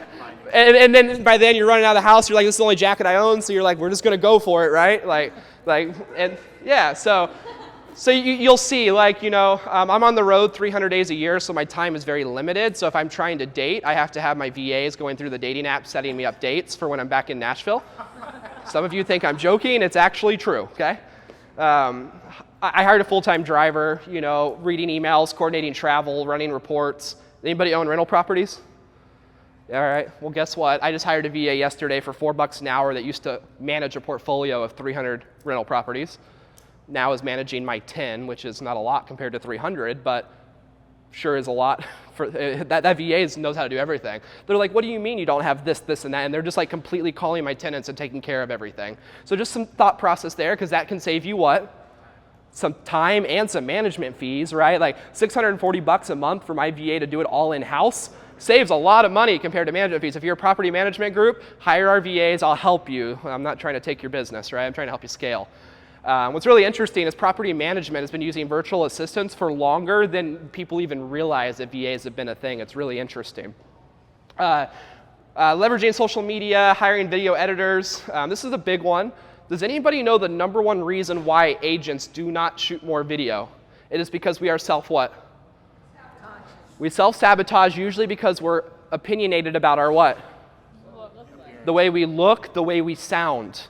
And then by then you're running out of the house, you're like, this is the only jacket I own, so you're like, we're just gonna go for it, right? And yeah, so you'll see, like, you know, I'm on the road 300 days a year, so my time is very limited. So if I'm trying to date, I have to have my VAs going through the dating app, setting me up dates for when I'm back in Nashville. Some of you think I'm joking, it's actually true, okay? I hired a full-time driver, you know, reading emails, coordinating travel, running reports. Anybody own rental properties? All right, well, guess what? I just hired a VA yesterday for $4 an hour that used to manage a portfolio of 300 rental properties. Now is managing my 10, which is not a lot compared to 300, but sure is a lot. For that VA knows how to do everything. They're like, what do you mean you don't have this, this, and that? And they're just like completely calling my tenants and taking care of everything. So just some thought process there, because that can save you what? Some time and some management fees, right? Like $640 a month for my VA to do it all in-house Saves a lot of money compared to management fees. If you're a property management group, hire our VAs, I'll help you. I'm not trying to take your business, right? I'm trying to help you scale. What's really interesting is property management has been using virtual assistants for longer than people even realize that VAs have been a thing. It's really interesting. Leveraging social media, hiring video editors. This is a big one. Does anybody know the number one reason why agents do not shoot more video? It is because we are what? We self-sabotage usually because we're opinionated about our what? The way we look, the way we sound.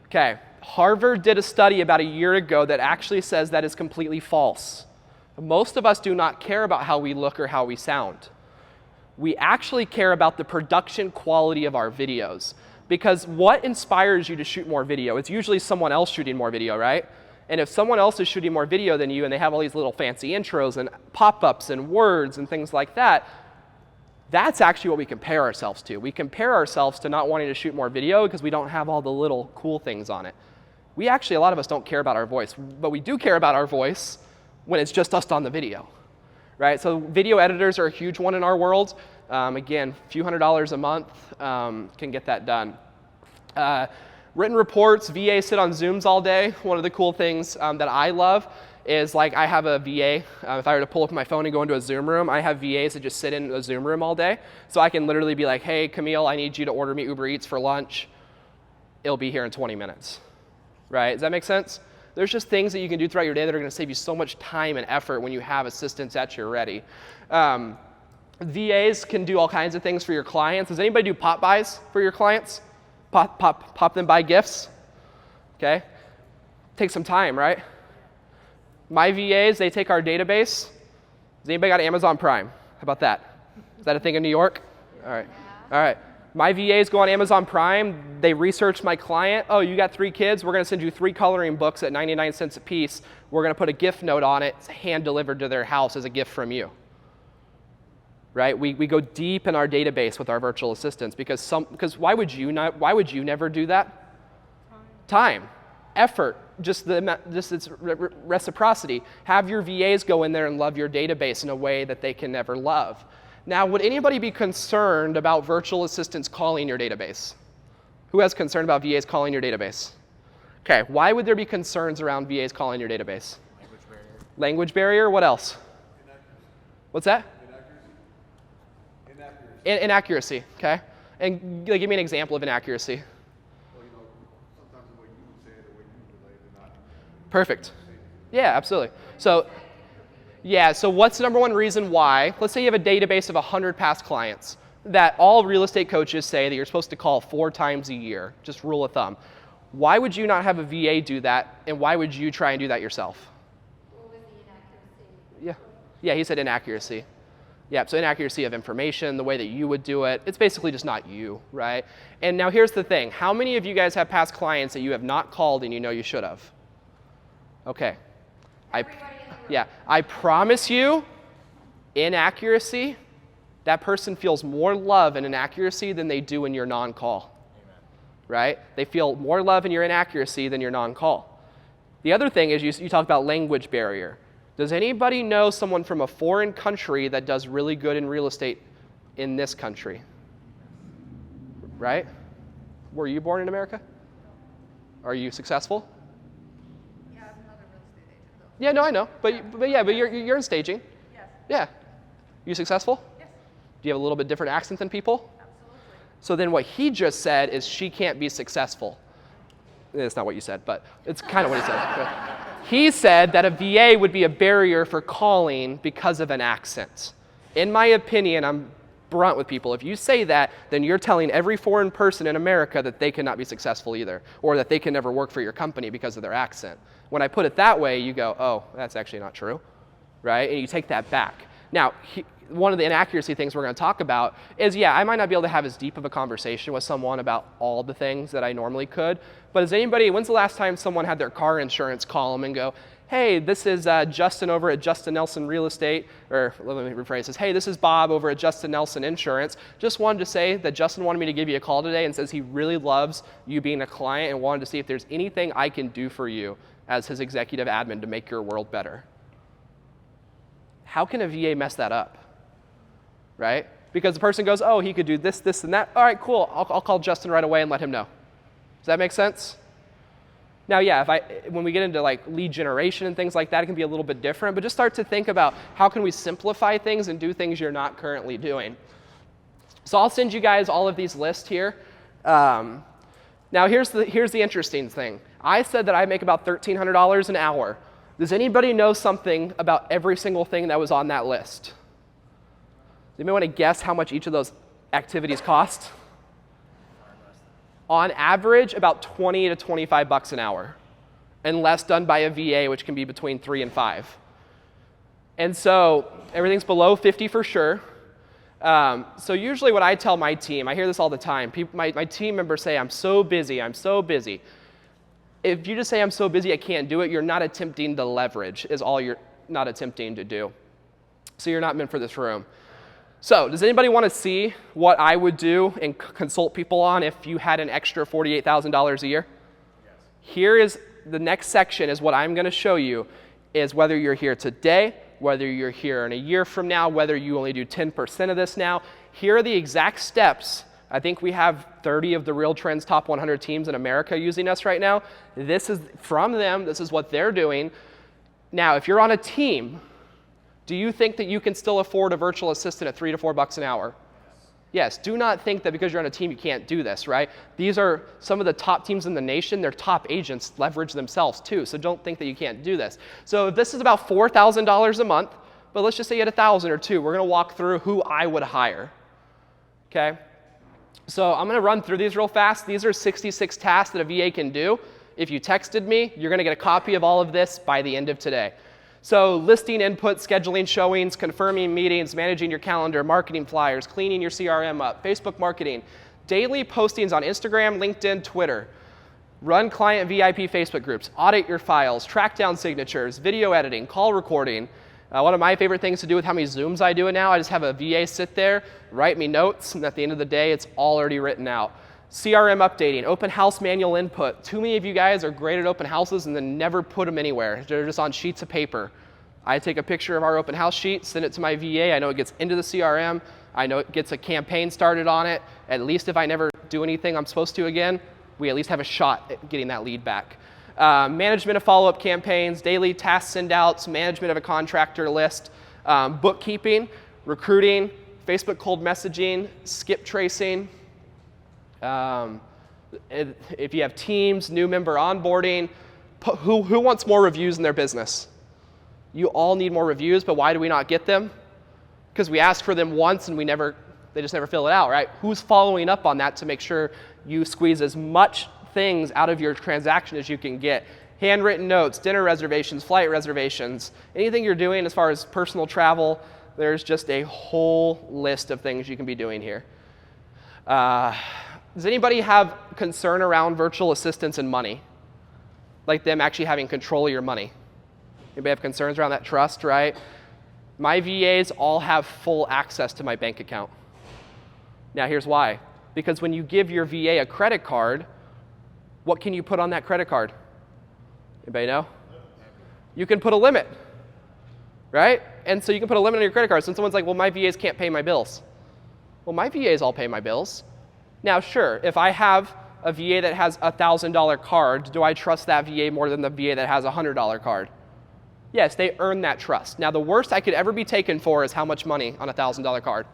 Okay, Harvard did a study about a year ago that actually says that is completely false. Most of us do not care about how we look or how we sound. We actually care about the production quality of our videos. Because what inspires you to shoot more video? It's usually someone else shooting more video, right? And if someone else is shooting more video than you and they have all these little fancy intros and pop-ups and words and things like that, that's actually what we compare ourselves to. We compare ourselves to not wanting to shoot more video because we don't have all the little cool things on it. We actually, a lot of us don't care about our voice, but we do care about our voice when it's just us on the video, right? So video editors are a huge one in our world. Again, a few $100s a month can get that done. Written reports, VA sit on Zooms all day. One of the cool things that I love is like I have a VA. If I were to pull up my phone and go into a Zoom room, I have VAs that just sit in a Zoom room all day. So I can literally be like, hey, Camille, I need you to order me Uber Eats for lunch. It'll be here in 20 minutes, right? Does that make sense? There's just things that you can do throughout your day that are going to save you so much time and effort when you have assistants at your ready. VAs can do all kinds of things for your clients. Does anybody do pop buys for your clients? Pop them buy gifts, okay? Take some time, right? My VAs, they take our database. Has anybody got Amazon Prime? How about that? Is that a thing in New York? All right. All right. My VAs go on Amazon Prime. They research my client. Oh, you got 3 kids? We're going to send you 3 coloring books at 99 cents a piece. We're going to put a gift note on it. It's hand delivered to their house as a gift from you. Right? We go deep in our database with our virtual assistants because why would you never do that? Time, effort, just its reciprocity. Have your VAs go in there and love your database in a way that they can never love. Now, would anybody be concerned about virtual assistants calling your database? Who has concern about VAs calling your database? Okay, why would there be concerns around VAs calling your database? Language barrier. Language barrier, what else? What's that? Inaccuracy, okay? And give me an example of inaccuracy. Well, sometimes the way you would say it, the way you relate it, not. Perfect. Yeah, absolutely. So what's the number one reason why? Let's say you have a database of 100 past clients that all real estate coaches say that you're supposed to call 4 times a year, just rule of thumb. Why would you not have a VA do that, and why would you try and do that yourself? What was the inaccuracy? Yeah, he said inaccuracy. Yeah, so inaccuracy of information, the way that you would do it, it's basically just not you, right? And now here's the thing. How many of you guys have past clients that you have not called and you know you should have? Okay. I promise you, inaccuracy, that person feels more love in inaccuracy than they do in your non-call. Amen. Right? They feel more love in your inaccuracy than your non-call. The other thing is you talk about language barrier. Does anybody know someone from a foreign country that does really good in real estate in this country? Right? Were you born in America? Are you successful? Yeah, I'm another real estate agent though. Yeah, no, I know. But you're in staging. Yes. Yeah. You successful? Yes. Do you have a little bit different accent than people? Absolutely. So then what he just said is she can't be successful. It's not what you said, but it's kind of what he said. He said that a VA would be a barrier for calling because of an accent. In my opinion, I'm blunt with people. If you say that, then you're telling every foreign person in America that they cannot be successful either, or that they can never work for your company because of their accent. When I put it that way, you go, oh, that's actually not true, right? And you take that back. Now, one of the inaccuracy things we're going to talk about is, yeah, I might not be able to have as deep of a conversation with someone about all the things that I normally could, but when's the last time someone had their car insurance call them and go, hey, this is Justin over at Justin Nelson Real Estate, or let me rephrase this, hey, this is Bob over at Justin Nelson Insurance. Just wanted to say that Justin wanted me to give you a call today and says he really loves you being a client and wanted to see if there's anything I can do for you as his executive admin to make your world better. How can a VA mess that up? Right? Because the person goes, oh, he could do this, this, and that. All right, cool. I'll call Justin right away and let him know. Does that make sense? Now, yeah, when we get into like lead generation and things like that, it can be a little bit different, but just start to think about how can we simplify things and do things you're not currently doing. So I'll send you guys all of these lists here. Now, here's the interesting thing. I said that I make about $1,300 an hour. Does anybody know something about every single thing that was on that list? Does anybody want to guess how much each of those activities cost? On average, about 20 to 25 bucks an hour, unless done by a VA, which can be between 3 and 5. And so everything's below 50 for sure. So usually what I tell my team, I hear this all the time, my team members say, I'm so busy, I'm so busy. If you just say, I'm so busy, I can't do it, you're not attempting to leverage, is all you're not attempting to do. So you're not meant for this room. So does anybody want to see what I would do and consult people on if you had an extra $48,000 a year? Yes. Here is the next section is what I'm going to show you is whether you're here today, whether you're here in a year from now, whether you only do 10% of this now. Here are the exact steps. I think we have 30 of the Real Trends top 100 teams in America using us right now. This is from them. This is what they're doing. Now, if you're on a team, do you think that you can still afford a virtual assistant at $3 to $4 an hour? Yes. Do not think that because you're on a team you can't do this, right? These are some of the top teams in the nation. Their top agents leverage themselves too, so don't think that you can't do this. So if this is about $4,000 a month, but let's just say you had 1,000 or 2, we're going to walk through who I would hire, okay? So I'm going to run through these real fast. These are 66 tasks that a VA can do. If you texted me, you're going to get a copy of all of this by the end of today. So listing input, scheduling showings, confirming meetings, managing your calendar, marketing flyers, cleaning your CRM up, Facebook marketing, daily postings on Instagram, LinkedIn, Twitter, run client VIP Facebook groups, audit your files, track down signatures, video editing, call recording. One of my favorite things to do with how many Zooms I do now, I just have a VA sit there, write me notes, and at the end of the day, it's all already written out. CRM updating, open house manual input. Too many of you guys are great at open houses and then never put them anywhere. They're just on sheets of paper. I take a picture of our open house sheet, send it to my VA. I know it gets into the CRM. I know it gets a campaign started on it. At least if I never do anything I'm supposed to again, we at least have a shot at getting that lead back. Management of follow-up campaigns, daily task send-outs, management of a contractor list, bookkeeping, recruiting, Facebook cold messaging, skip tracing. If you have teams, new member onboarding, who wants more reviews in their business? You all need more reviews, but why do we not get them? Because we ask for them once and they just never fill it out, right? Who's following up on that to make sure you squeeze as much things out of your transaction as you can get? Handwritten notes, dinner reservations, flight reservations, anything you're doing as far as personal travel, there's just a whole list of things you can be doing here. Does anybody have concern around virtual assistants and money? Like them actually having control of your money? Anybody have concerns around that trust, right? My VAs all have full access to my bank account. Now here's why. Because when you give your VA a credit card, what can you put on that credit card? Anybody know? You can put a limit, right? And so you can put a limit on your credit card. So someone's like, well, my VAs can't pay my bills. Well, my VAs all pay my bills. Now, sure, if I have a VA that has a $1,000 card, do I trust that VA more than the VA that has a $100 card? Yes, they earn that trust. Now, the worst I could ever be taken for is how much money on a $1,000 card.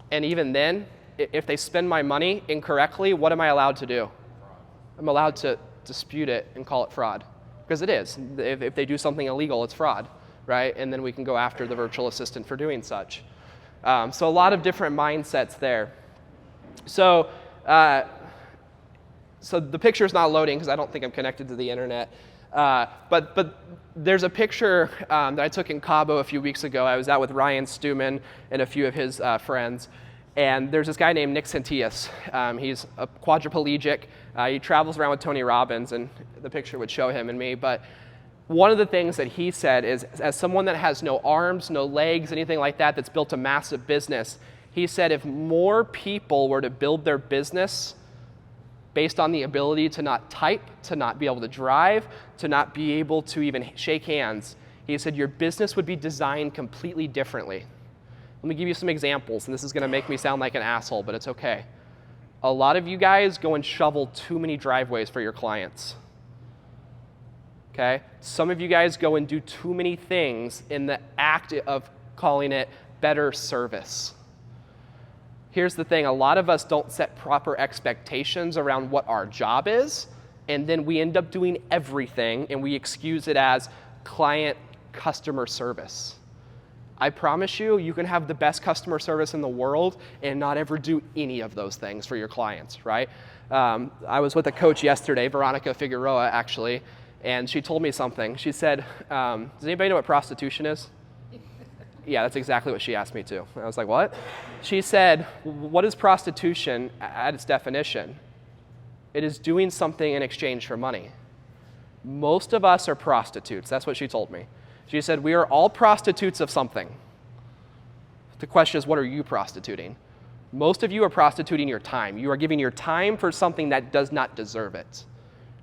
And even then, if they spend my money incorrectly, what am I allowed to do? I'm allowed to dispute it and call it fraud, because it is. If they do something illegal, it's fraud, right? And then we can go after the virtual assistant for doing such. So a lot of different mindsets there. So the picture's not loading because I don't think I'm connected to the internet. But there's a picture that I took in Cabo a few weeks ago. I was out with Ryan Stewman and a few of his friends. And there's this guy named Nick Sentius. He's a quadriplegic. He travels around with Tony Robbins, and the picture would show him and me. But one of the things that he said is, as someone that has no arms, no legs, anything like that, that's built a massive business, he said if more people were to build their business based on the ability to not type, to not be able to drive, to not be able to even shake hands, he said your business would be designed completely differently. Let me give you some examples, and this is going to make me sound like an asshole, but it's okay. A lot of you guys go and shovel too many driveways for your clients. Okay? Some of you guys go and do too many things in the act of calling it better service. Here's the thing, a lot of us don't set proper expectations around what our job is, and then we end up doing everything and we excuse it as client customer service. I promise you, you can have the best customer service in the world and not ever do any of those things for your clients, right? I was with a coach yesterday, Veronica Figueroa actually, and she told me something. She said, does anybody know what prostitution is? Yeah, that's exactly what she asked me too. I was like, what? She said, what is prostitution at its definition? It is doing something in exchange for money. Most of us are prostitutes. That's what she told me. She said, we are all prostitutes of something. The question is, what are you prostituting? Most of you are prostituting your time. You are giving your time for something that does not deserve it,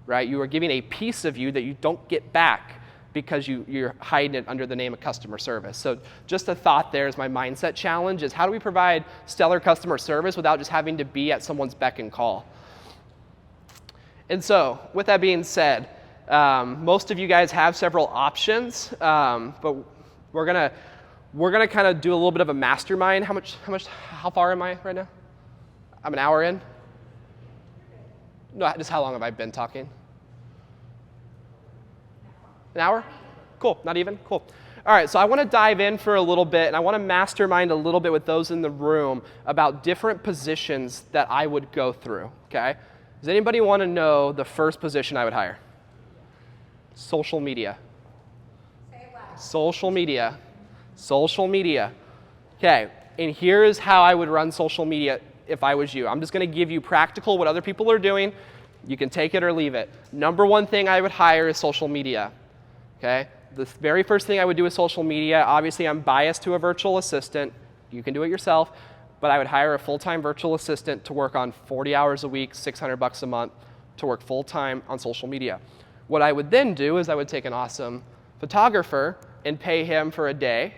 right? You are giving a piece of you that you don't get back because you're hiding it under the name of customer service. So just a thought there is my mindset challenge is how do we provide stellar customer service without just having to be at someone's beck and call? And so with that being said, most of you guys have several options, but we're gonna kind of do a little bit of a mastermind. How far am I right now? I'm an hour in? No, just how long have I been talking? An hour? Cool, not even? Cool. All right, so I want to dive in for a little bit, and I want to mastermind a little bit with those in the room about different positions that I would go through, okay? Does anybody want to know the first position I would hire? Social media. Social media. Social media. Okay, and here is how I would run social media if I was you. I'm just going to give you practical what other people are doing. You can take it or leave it. Number one thing I would hire is social media. Okay, the very first thing I would do with social media, obviously I'm biased to a virtual assistant. You can do it yourself, but I would hire a full-time virtual assistant to work on 40 hours a week, $600 a month, to work full-time on social media. What I would then do is I would take an awesome photographer and pay him for a day,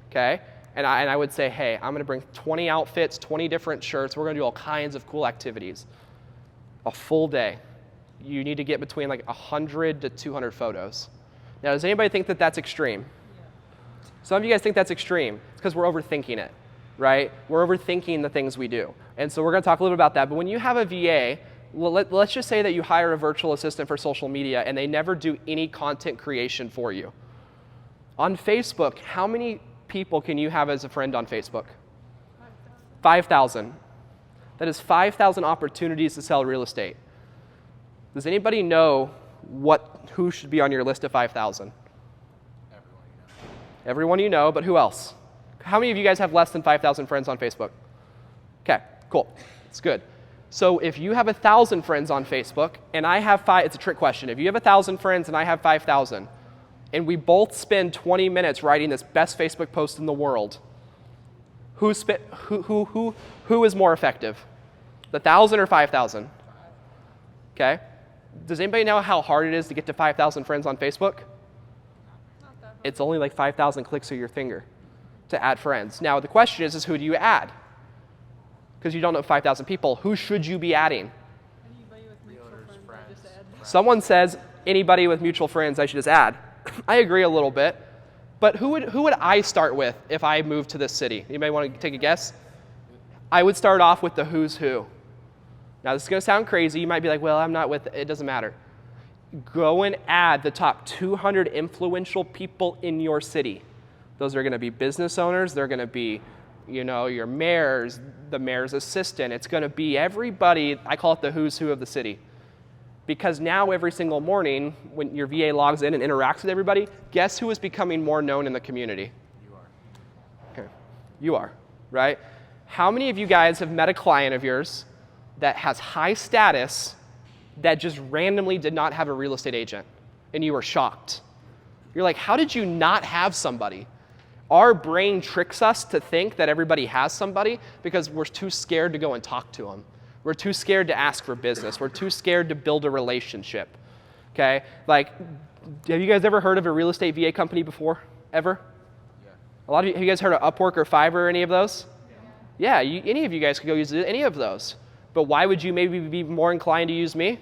okay? And I would say, hey, I'm gonna bring 20 outfits, 20 different shirts. We're gonna do all kinds of cool activities. A full day. You need to get between like 100 to 200 photos. Now, does anybody think that that's extreme? Yeah. Some of you guys think that's extreme. It's because we're overthinking it, right? We're overthinking the things we do. And so we're going to talk a little bit about that. But when you have a VA, let's just say that you hire a virtual assistant for social media and they never do any content creation for you. On Facebook, how many people can you have as a friend on Facebook? 5,000. That is 5,000 opportunities to sell real estate. Does anybody know who should be on your list of 5,000? Everyone you know, but who else? How many of you guys have less than 5,000 friends on Facebook? Okay, cool. It's good. So if you have 1,000 friends on Facebook and I have it's a trick question. If you have 1,000 friends and I have 5,000 and we both spend 20 minutes writing this best Facebook post in the world, who is more effective? The 1,000 or 5,000? Okay. Does anybody know how hard it is to get to 5,000 friends on Facebook? It's only like 5,000 clicks of your finger to add friends. Now, the question is who do you add? Because you don't know 5,000 people. Who should you be adding? Anybody with mutual friends, I just add. Someone says anybody with mutual friends I should just add. I agree a little bit. But who would I start with if I moved to this city? Anybody want to take a guess? I would start off with the who's who. Now, this is going to sound crazy. You might be like, well, I'm not with it. It doesn't matter. Go and add the top 200 influential people in your city. Those are going to be business owners. They're going to be, your mayors, the mayor's assistant. It's going to be everybody. I call it the who's who of the city. Because now every single morning when your VA logs in and interacts with everybody, guess who is becoming more known in the community? You are. Okay. You are, right? How many of you guys have met a client of yours that has high status that just randomly did not have a real estate agent and you were shocked? You're like, how did you not have somebody? Our brain tricks us to think that everybody has somebody because we're too scared to go and talk to them. We're too scared to ask for business. We're too scared to build a relationship, okay? Like, have you guys ever heard of a real estate VA company before? Ever? Yeah. A lot of you, have you guys heard of Upwork or Fiverr or any of those? Yeah, any of you guys could go use any of those. But why would you maybe be more inclined to use me?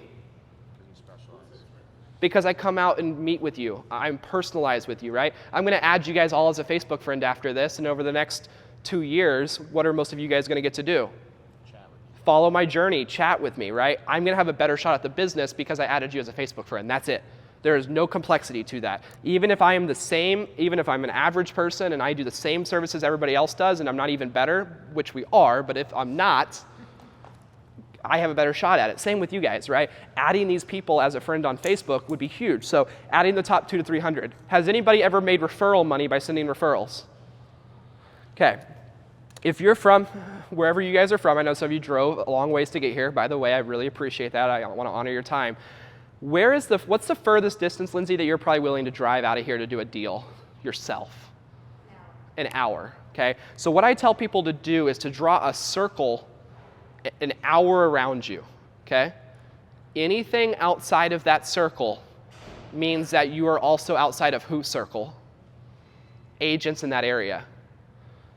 Because I come out and meet with you. I'm personalized with you, right? I'm going to add you guys all as a Facebook friend after this, and over the next 2 years, what are most of you guys going to get to do? Follow my journey, chat with me, right? I'm going to have a better shot at the business because I added you as a Facebook friend. That's it. There is no complexity to that. Even if I am the same, even if I'm an average person and I do the same services everybody else does and I'm not even better, which we are, but if I'm not, I have a better shot at it. Same with you guys, right? Adding these people as a friend on Facebook would be huge. So adding the top 200 to 300. Has anybody ever made referral money by sending referrals? Okay. If you're from wherever you guys are from, I know some of you drove a long ways to get here. By the way, I really appreciate that. I want to honor your time. What's the furthest distance, Lindsay, that you're probably willing to drive out of here to do a deal yourself? An hour, okay? So what I tell people to do is to draw a circle an hour around you, okay? Anything outside of that circle means that you are also outside of whose circle? Agents in that area.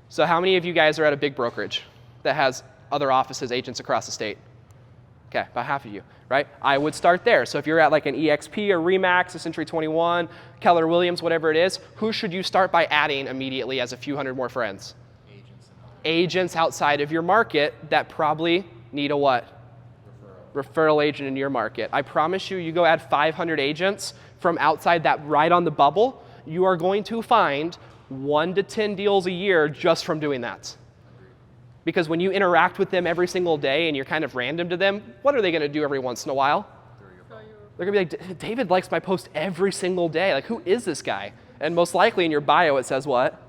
So how many of you guys are at a big brokerage that has other offices, agents across the state? Okay, about half of you, right? I would start there. So if you're at like an EXP or Remax, a Century 21, Keller Williams, whatever it is, who should you start by adding immediately as a few hundred more friends? Agents outside of your market that probably need a what? Referral agent in your market. I promise you, you go add 500 agents from outside that right on the bubble, you are going to find 1 to 10 deals a year just from doing that. Because when you interact with them every single day and you're kind of random to them, what are they going to do every once in a while? They're going to be like, David likes my post every single day. Like, who is this guy? And most likely in your bio it says what?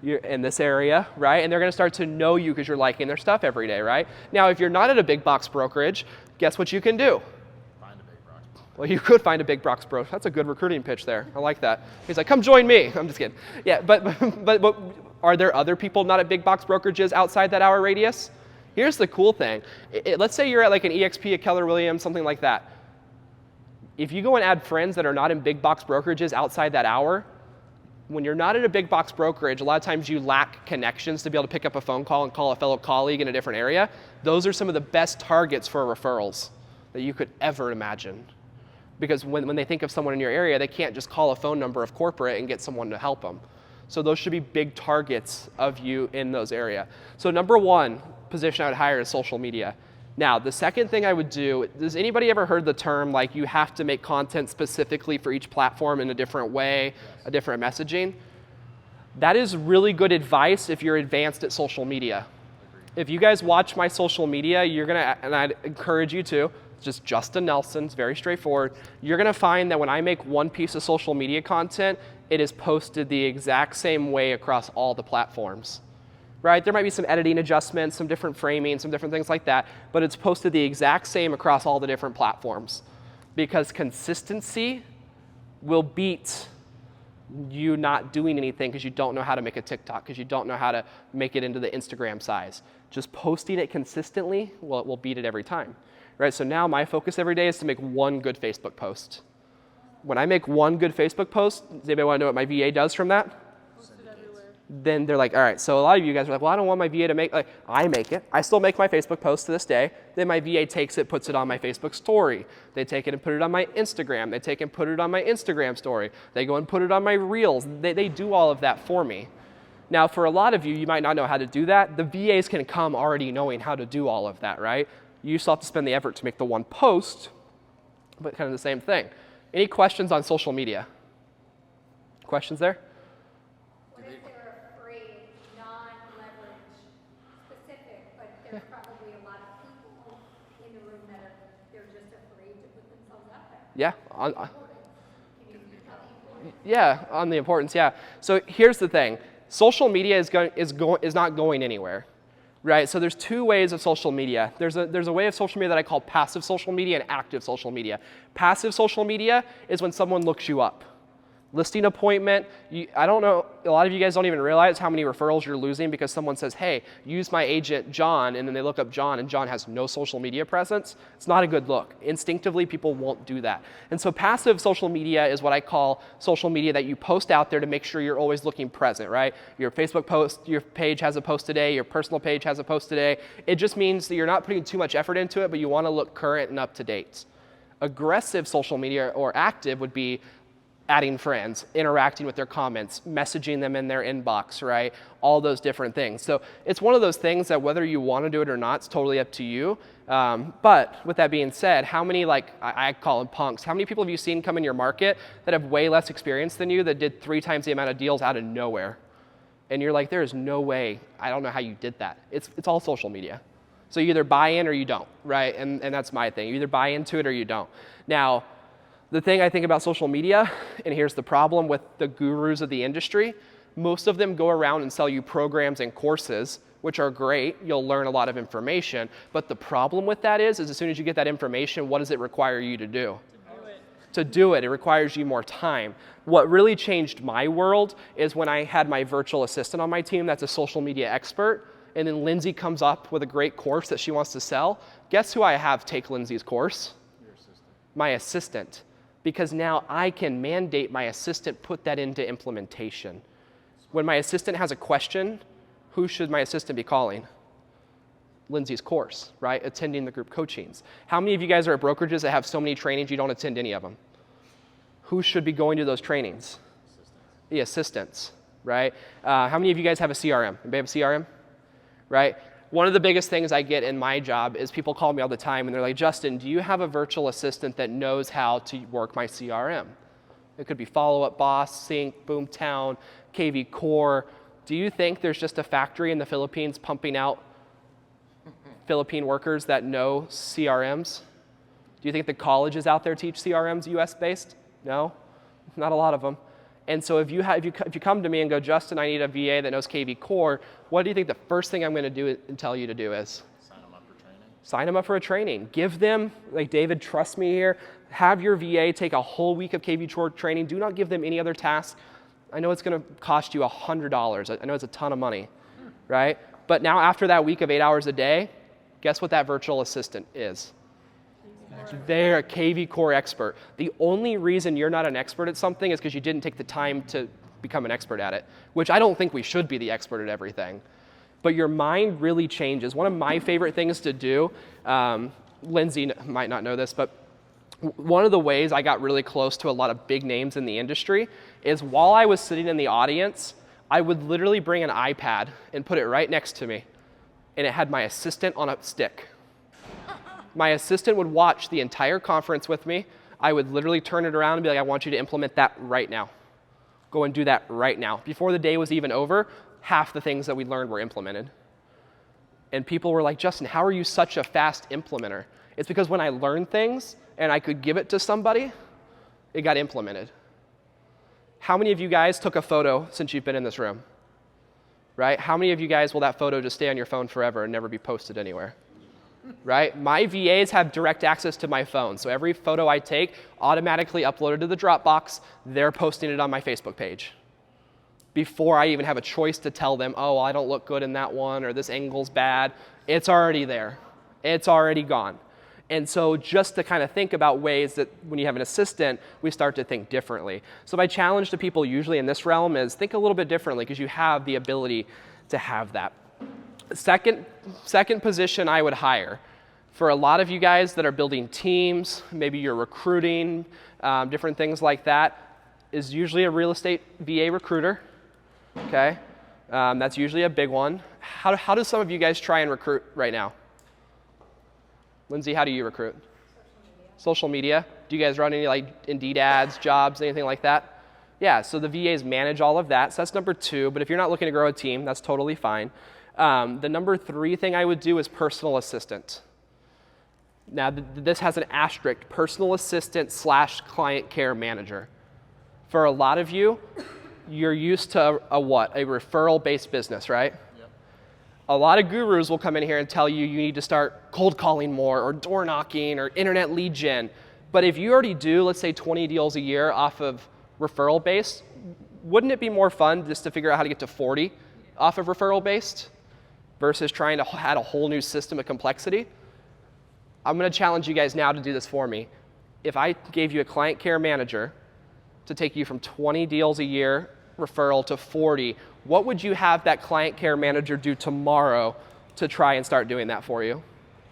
You're in this area, right? And they're going to start to know you because you're liking their stuff every day, right? Now, if you're not at a big box brokerage, guess what you can do? Find a big box. Well, you could find a big box brokerage. That's a good recruiting pitch there. I like that. He's like, come join me. I'm just kidding. Yeah, but are there other people not at big box brokerages outside that hour radius? Here's the cool thing. Let's say you're at like an EXP, a Keller Williams, something like that. If you go and add friends that are not in big box brokerages outside that hour, when you're not at a big box brokerage, a lot of times you lack connections to be able to pick up a phone call and call a fellow colleague in a different area. Those are some of the best targets for referrals that you could ever imagine. Because when they think of someone in your area, they can't just call a phone number of corporate and get someone to help them. So those should be big targets of you in those areas. So number one position I would hire is social media. Now, the second thing I would do, has anybody ever heard the term like you have to make content specifically for each platform in a different way, a different messaging? That is really good advice if you're advanced at social media. If you guys watch my social media, you're gonna, and I'd encourage you to, just Justin Nelson, it's very straightforward. You're gonna find that when I make one piece of social media content, it is posted the exact same way across all the platforms. Right? There might be some editing adjustments, some different framing, some different things like that, but it's posted the exact same across all the different platforms because consistency will beat you not doing anything because you don't know how to make a TikTok, because you don't know how to make it into the Instagram size. Just posting it consistently, well, it will beat it every time. Right? So now my focus every day is to make one good Facebook post. When I make one good Facebook post, does anybody want to know what my VA does from that? Then they're like, all right, so a lot of you guys are like, well, I don't want my VA to make, like, I make it. I still make my Facebook post to this day. Then my VA takes it, puts it on my Facebook story. They take it and put it on my Instagram. They take and put it on my Instagram story. They go and put it on my Reels. They do all of that for me. Now, for a lot of you, you might not know how to do that. The VAs can come already knowing how to do all of that, right? You still have to spend the effort to make the one post, but kind of the same thing. Any questions on social media? Questions there? Yeah, on the importance, yeah. So here's the thing. Social media is not going anywhere, right? So there's two ways of social media. There's a way of social media that I call passive social media and active social media. Passive social media is when someone looks you up. Listing appointment, I don't know, a lot of you guys don't even realize how many referrals you're losing because someone says, hey, use my agent John, and then they look up John and John has no social media presence. It's not a good look. Instinctively, people won't do that. And so passive social media is what I call social media that you post out there to make sure you're always looking present, right? Your Facebook post, your page has a post today, your personal page has a post today. It just means that you're not putting too much effort into it, but you want to look current and up to date. Aggressive social media or active would be adding friends, interacting with their comments, messaging them in their inbox, right? All those different things. So it's one of those things that whether you want to do it or not, it's totally up to you. But with that being said, how many, I call them punks, how many people have you seen come in your market that have way less experience than you that did 3 times the amount of deals out of nowhere? And you're like, there is no way, I don't know how you did that. It's all social media. So you either buy in or you don't, right? And that's my thing. You either buy into it or you don't. Now, the thing I think about social media, and here's the problem with the gurus of the industry, most of them go around and sell you programs and courses, which are great. You'll learn a lot of information. But the problem with that is as soon as you get that information, what does it require you to do? To do it, it requires you more time. What really changed my world is when I had my virtual assistant on my team that's a social media expert, and then Lindsay comes up with a great course that she wants to sell. Guess who I have take Lindsay's course? Your assistant. My assistant. Because now I can mandate my assistant put that into implementation. When my assistant has a question, who should my assistant be calling? Lindsay's course, right? Attending the group coachings. How many of you guys are at brokerages that have so many trainings you don't attend any of them? Who should be going to those trainings? The assistants, right? How many of you guys have a CRM? Anybody have a CRM? Right? One of the biggest things I get in my job is people call me all the time and they're like, Justin, do you have a virtual assistant that knows how to work my CRM? It could be Follow Up Boss, Sync, Boomtown, KV Core. Do you think there's just a factory in the Philippines pumping out Philippine workers that know CRMs? Do you think the colleges out there teach CRMs US based? No, not a lot of them. And so if you come to me and go, Justin, I need a VA that knows KV Core, what do you think the first thing I'm going to do and tell you to do is? Sign them up for training. Sign them up for a training. Give them, like David, trust me here, have your VA take a whole week of KV Core training. Do not give them any other task. I know it's going to cost you $100. I know it's a ton of money, right? But now after that week of 8 hours a day, guess what that virtual assistant is? They're a KV Core expert. The only reason you're not an expert at something is because you didn't take the time to become an expert at it, which I don't think we should be the expert at everything. But your mind really changes. One of my favorite things to do, Lindsay might not know this, but one of the ways I got really close to a lot of big names in the industry is while I was sitting in the audience, I would literally bring an iPad and put it right next to me, and it had my assistant on a stick. My assistant would watch the entire conference with me. I would literally turn it around and be like, I want you to implement that right now. Go and do that right now. Before the day was even over, half the things that we learned were implemented. And people were like, Justin, how are you such a fast implementer? It's because when I learned things and I could give it to somebody, it got implemented. How many of you guys took a photo since you've been in this room? Right? How many of you guys will that photo just stay on your phone forever and never be posted anywhere? Right? My VAs have direct access to my phone. So every photo I take, automatically uploaded to the Dropbox, they're posting it on my Facebook page. Before I even have a choice to tell them, oh, I don't look good in that one, or this angle's bad. It's already there. It's already gone. And so just to kind of think about ways that when you have an assistant, we start to think differently. So my challenge to people usually in this realm is think a little bit differently because you have the ability to have that. Second position I would hire. For a lot of you guys that are building teams, maybe you're recruiting, different things like that, is usually a real estate VA recruiter, okay? That's usually a big one. How do some of you guys try and recruit right now? Lindsay, how do you recruit? Social media. Do you guys run any like Indeed ads, jobs, anything like that? Yeah, so the VAs manage all of that. So that's number 2, but if you're not looking to grow a team, that's totally fine. The number 3 thing I would do is personal assistant. Now, this has an asterisk, personal assistant / client care manager. For a lot of you, you're used to a what? A referral-based business, right? Yep. A lot of gurus will come in here and tell you you need to start cold calling more or door knocking or internet lead gen. But if you already do, let's say 20 deals a year off of referral based, wouldn't it be more fun just to figure out how to get to 40 off of referral based versus trying to add a whole new system of complexity? I'm going to challenge you guys now to do this for me. If I gave you a client care manager to take you from 20 deals a year referral to 40, what would you have that client care manager do tomorrow to try and start doing that for you?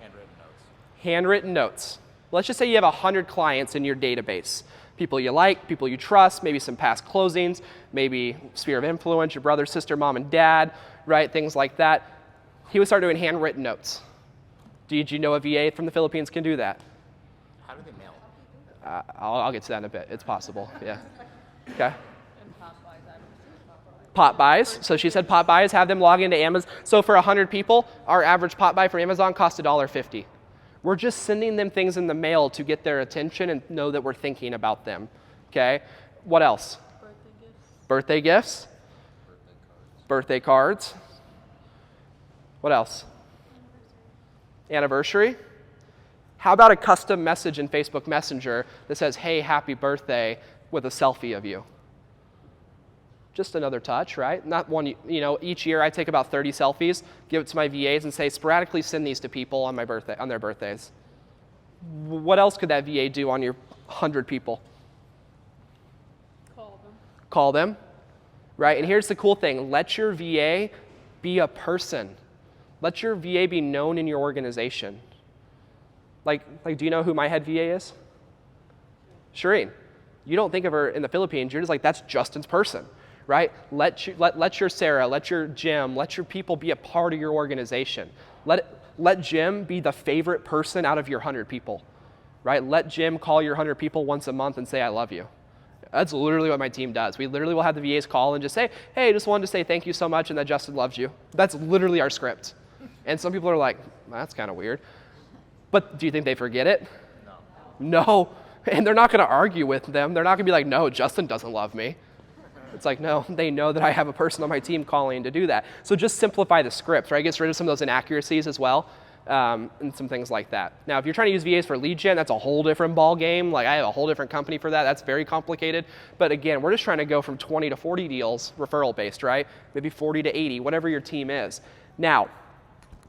Handwritten notes. Handwritten notes. Let's just say you have 100 clients in your database. People you like, people you trust, maybe some past closings, maybe sphere of influence, your brother, sister, mom, and dad, right? Things like that. He would start doing handwritten notes. Did you know a VA from the Philippines can do that? How do they mail? I'll get to that in a bit. It's possible, yeah. Okay. Pot buys. So she said pot buys, have them log into Amazon. So for 100 people, our average pot buy for Amazon costs $1.50. We're just sending them things in the mail to get their attention and know that we're thinking about them. Okay? What else? Birthday gifts. Birthday cards. What else? Anniversary. How about a custom message in Facebook Messenger that says, hey, happy birthday, with a selfie of you? Just another touch, right? Not one, each year I take about 30 selfies, give it to my VAs and say, sporadically send these to people on their birthdays. What else could that VA do on your 100 people? Call them, right? And here's the cool thing. Let your VA be a person. Let your VA be known in your organization. Like, do you know who my head VA is? Shireen. You don't think of her in the Philippines. You're just like, that's Justin's person, right? Let your Sarah, let your Jim, let your people be a part of your organization. Let Jim be the favorite person out of your 100 people, right? Let Jim call your 100 people once a month and say, I love you. That's literally what my team does. We literally will have the VAs call and just say, hey, just wanted to say thank you so much and that Justin loves you. That's literally our script. And some people are like, that's kind of weird. But do you think they forget it? No. And they're not going to argue with them. They're not going to be like, no, Justin doesn't love me. It's like, no, they know that I have a person on my team calling to do that. So just simplify the script, right? Gets rid of some of those inaccuracies as well, and some things like that. Now, if you're trying to use VAs for lead gen, that's a whole different ball game. Like, I have a whole different company for that. That's very complicated. But again, we're just trying to go from 20 to 40 deals, referral based, right? Maybe 40 to 80, whatever your team is. Now,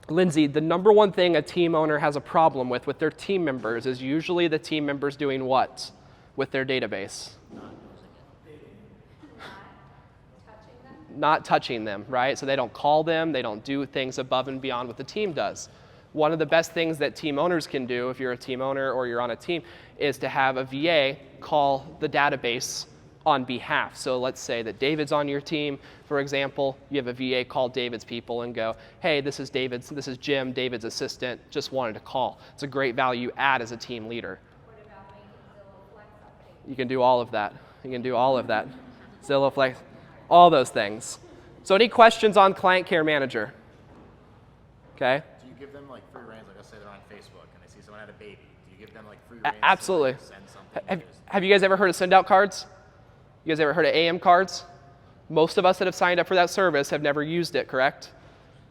Lindsay, the number one thing a team owner has a problem with their team members is usually the team members doing what with their database? Not touching them, right? So they don't call them, they don't do things above and beyond what the team does. One of the best things that team owners can do, if you're a team owner or you're on a team, is to have a VA call the database on behalf. So let's say that David's on your team, for example, you have a VA call David's people and go, hey, this is Jim, David's assistant, just wanted to call. It's a great value add as a team leader. What about making Zillow Flex updates? You can do all of that. You can do all of that. Zillow Flex, all those things. So any questions on Client Care Manager? Okay. Do you give them like free reigns? Like, let's say they're on Facebook and they see someone had a baby. Do you give them like free reigns? Absolutely. To, like, send something? Have you guys ever heard of send out cards? You guys ever heard of AM cards? Most of us that have signed up for that service have never used it, correct?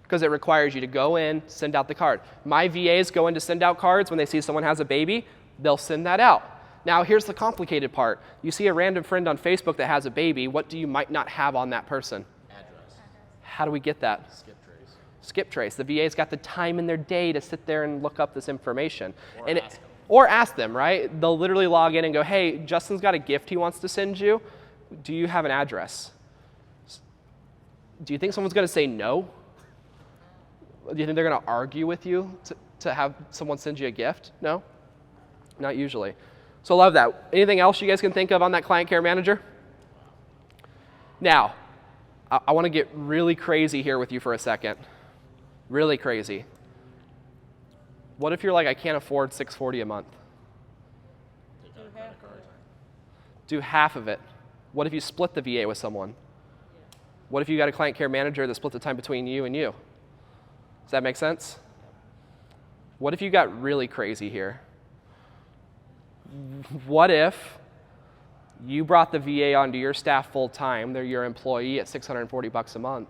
Because it requires you to go in, send out the card. My VAs go in to send out cards when they see someone has a baby, they'll send that out. Now, here's the complicated part. You see a random friend on Facebook that has a baby, what do you might not have on that person? Address. How do we get that? Skip trace. Skip trace. The VA's got the time in their day to sit there and look up this information. Or ask them, right? They'll literally log in and go, hey, Justin's got a gift he wants to send you. Do you have an address? Do you think someone's going to say no? Do you think they're going to argue with you to have someone send you a gift? No? Not usually. So love that. Anything else you guys can think of on that Client Care Manager? Now, I want to get really crazy here with you for a second. Really crazy. What if you're like, I can't afford $640 a month? Do half of it. What if you split the VA with someone? What if you got a Client Care Manager that split the time between you and you? Does that make sense? What if you got really crazy here? What if you brought the VA onto your staff full time, they're your employee at $640 a month?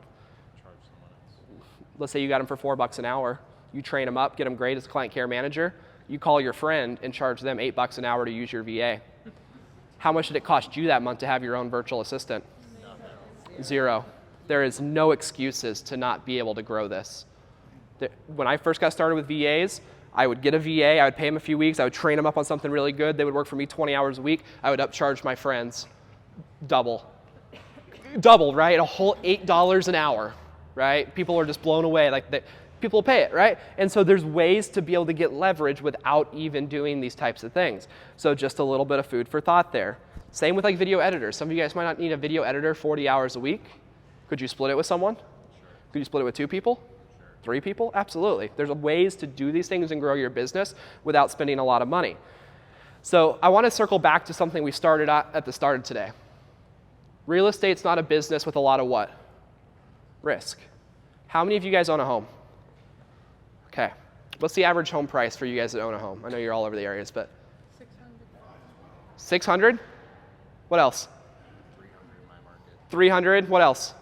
Let's say you got them for $4 an hour. You train them up, get them great as a Client Care Manager. You call your friend and charge them $8 an hour to use your VA. How much did it cost you that month to have your own virtual assistant? Zero. There is no excuses to not be able to grow this. When I first got started with VAs, I would get a VA, I would pay them a few weeks, I would train them up on something really good, they would work for me 20 hours a week, I would upcharge my friends double, right? A whole $8 an hour, right? People are just blown away, people will pay it, right? And so there's ways to be able to get leverage without even doing these types of things. So just a little bit of food for thought there. Same with like video editors. Some of you guys might not need a video editor 40 hours a week. Could you split it with someone? Could you split it with 2 people? 3 people? Absolutely. There's ways to do these things and grow your business without spending a lot of money. So I want to circle back to something we started at the start of today. Real estate's not a business with a lot of what? Risk. How many of you guys own a home? Okay. What's the average home price for you guys that own a home? I know you're all over the areas, but 600? What else? 300 in my market. 300? What else?